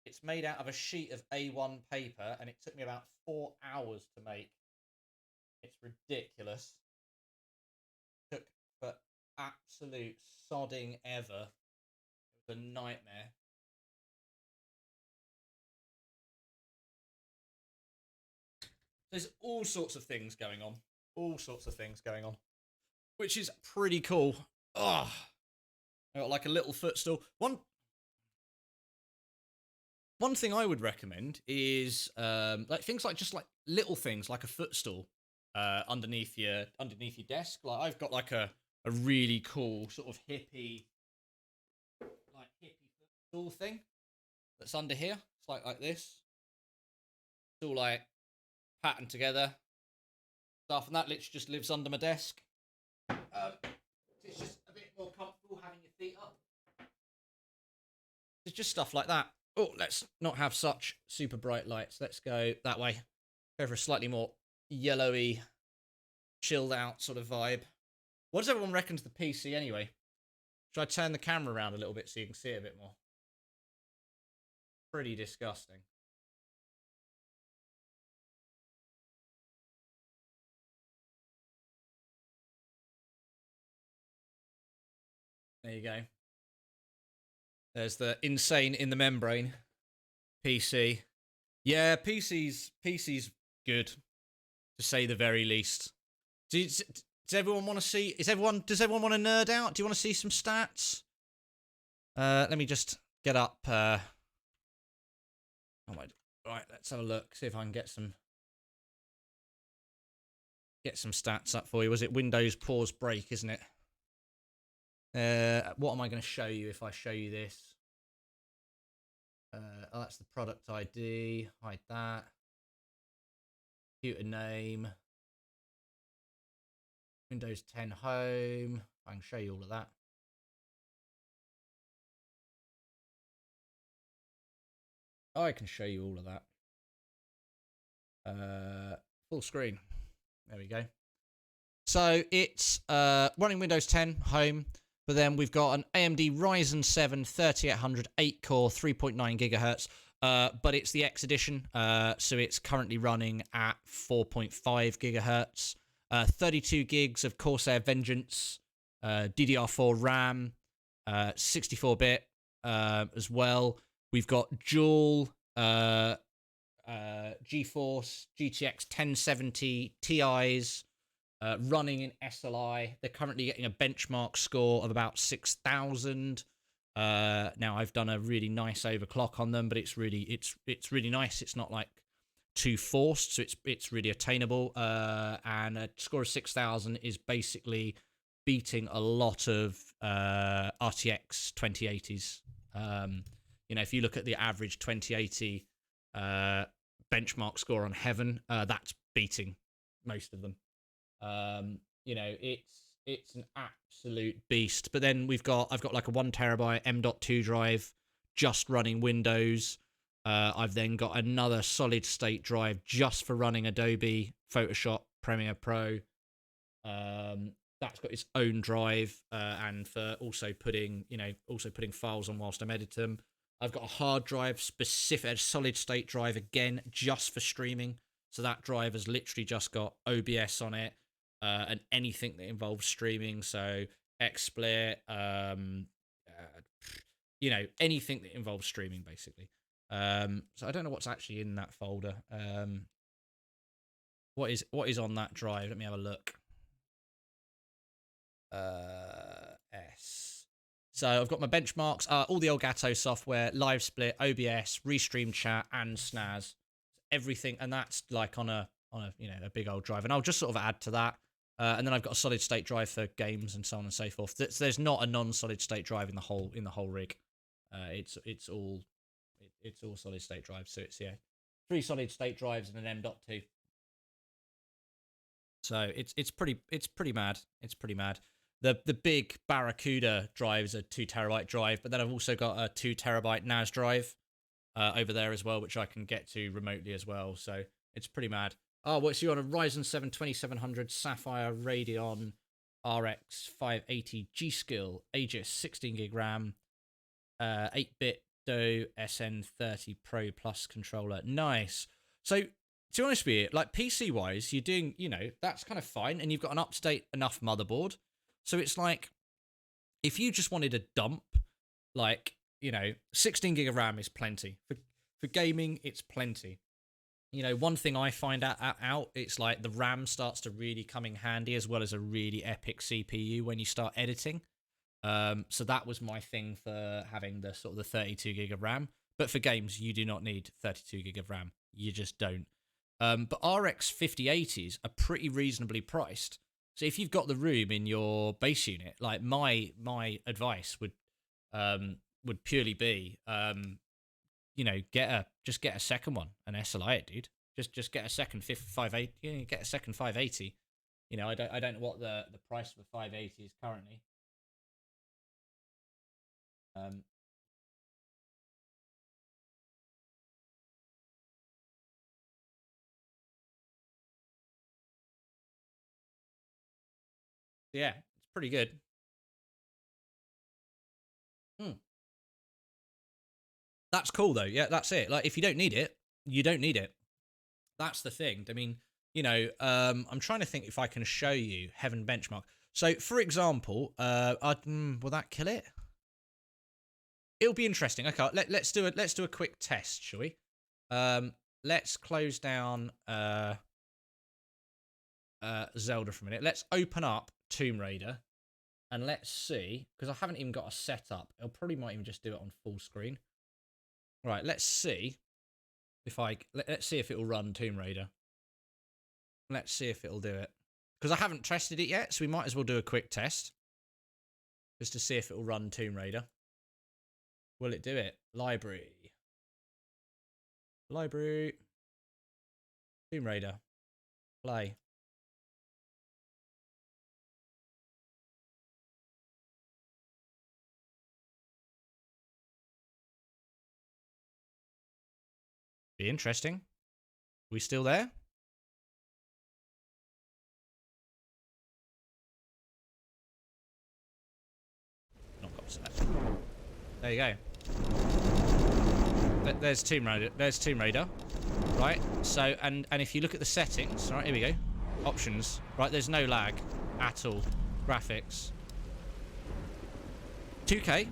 It's made out of a sheet of A1 paper, and it took me about 4 hours to make. It's ridiculous. It took for absolute sodding ever. It was a nightmare. There's all sorts of things going on. All sorts of things going on. Which is pretty cool. Oh, I got like a little footstool. One thing I would recommend is like things like just like little things like a footstool underneath your desk. Like I've got like a really cool sort of hippie footstool thing that's under here. It's like this. It's all like patterned together stuff, and that literally just lives under my desk. It's just a bit more comfortable having your feet up. It's just stuff like that. Oh, let's not have such super bright lights. Let's go that way. Go for a slightly more yellowy, chilled out sort of vibe. What does everyone reckon to the PC anyway? Should I turn the camera around a little bit so you can see it a bit more? Pretty disgusting. There you go. There's the insane in the membrane PC. Yeah, PC's good, to say the very least. Does everyone want to see? Does everyone want to nerd out? Do you want to see some stats? Let me just get up. Oh my! Right, let's have a look. See if I can get some stats up for you. Was it Windows pause break? Isn't it? What am I going to show you if I show you this? Oh, that's the product ID. Hide that. Computer name. Windows 10 Home. I can show you all of that. I can show you all of that. Full screen. There we go. So it's running Windows 10 Home. But then we've got an AMD Ryzen 7 3800 8-core 3.9 gigahertz. But it's the X edition, so it's currently running at 4.5 gigahertz. 32 gigs of Corsair Vengeance, DDR4 RAM, 64-bit as well. We've got dual GeForce GTX 1070 Ti's. Running in SLI. They're currently getting a benchmark score of about 6,000. Now I've done a really nice overclock on them, but it's really nice. It's not like too forced, so it's really attainable. And a score of 6,000 is basically beating a lot of RTX 2080s. You know, if you look at the average 2080 benchmark score on Heaven, that's beating most of them. You know, it's an absolute beast. But then I've got like a 1 terabyte M.2 drive just running Windows. I've then got another solid state drive just for running Adobe Photoshop Premiere Pro. That's got its own drive, and for also putting files on whilst I'm editing them. I've got a hard drive specific, a solid state drive again, just for streaming. So that drive has literally just got OBS on it, and anything that involves streaming. So XSplit, you know, anything that involves streaming, basically. So I don't know what's actually in that folder. What is on that drive? Let me have a look. S. So I've got my benchmarks, all the Elgato software, Live Split, OBS, Restream Chat, and SNAS, everything, and that's like on a you know, a big old drive. And I'll just sort of add to that, and then I've got a solid state drive for games and so on and so forth. There's not a non-solid state drive in the whole rig. It's all solid state drives. So it's 3 solid state drives and an M.2. So it's pretty mad. It's pretty mad. The big Barracuda drive is a 2 terabyte drive, but then I've also got a 2 terabyte NAS drive over there as well, which I can get to remotely as well. So it's pretty mad. Oh, what's you on a Ryzen 7 2700 Sapphire Radeon RX 580 G-Skill Aegis 16 gig RAM, 8-bit Do SN30 Pro Plus controller. Nice. So to be honest with you, like PC wise, you're doing, you know, that's kind of fine, and you've got an up-to-date enough motherboard. So it's like, if you just wanted a dump, like, you know, 16 gig of RAM is plenty. For gaming, it's plenty. You know, one thing I find out, it's like the RAM starts to really come in handy, as well as a really epic CPU when you start editing. So that was my thing for having the sort of the 32 gig of RAM. But for games, you do not need 32 gig of RAM. You just don't. But RX 5080s are pretty reasonably priced. So if you've got the room in your base unit, like my advice would purely be, you know, just get a second one and SLI it, dude. Just get a second 580. You know, get a second 580. You know, I don't know what the price of a 580 is currently. Yeah, it's pretty good. That's cool though. Yeah, that's it. Like, if you don't need it, you don't need it. That's the thing. I mean, you know, I'm trying to think if I can show you Heaven benchmark. So, for example, will that kill it? It'll be interesting. Okay, let's do a quick test, shall we? Let's close down Zelda for a minute. Let's open up Tomb Raider, and let's see, because I haven't even got a setup. It probably might even just do it on full screen. Right, let's see if let's see if it will run Tomb Raider. Let's see if it'll do it, because I haven't tested it yet, so we might as well do a quick test just to see if it will run Tomb Raider. Will it do it? Library. Tomb Raider. Play. Be interesting. We still there? Not got select. There you go. There's Tomb Raider. There's Tomb Raider. Right. So and if you look at the settings, right, here we go. Options. Right, there's no lag at all. Graphics. 2K,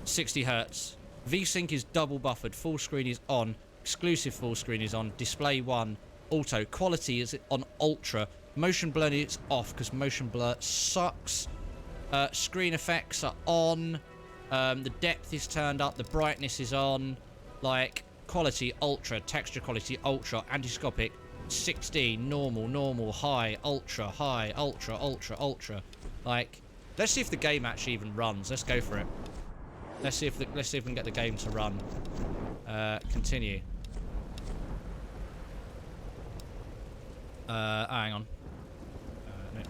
60 Hz. VSync is double buffered. Full screen is on. Exclusive full screen is on. Display 1. Auto. Quality is on ultra. Motion blur is off because motion blur sucks. Screen effects are on. The depth is turned up. The brightness is on. Like, quality, ultra, texture quality, ultra, anti-scopic, 16, normal, high, ultra, ultra. Like, let's see if the game actually even runs. Let's go for it. Let's see if we can get the game to run. Continue. Hang on. No.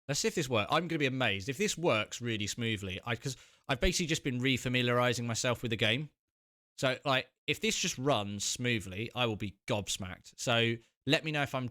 Let's see if this works. I'm going to be amazed if this works really smoothly. Because I've basically just been refamiliarizing myself with the game. So, like, if this just runs smoothly, I will be gobsmacked. So, let me know if I'm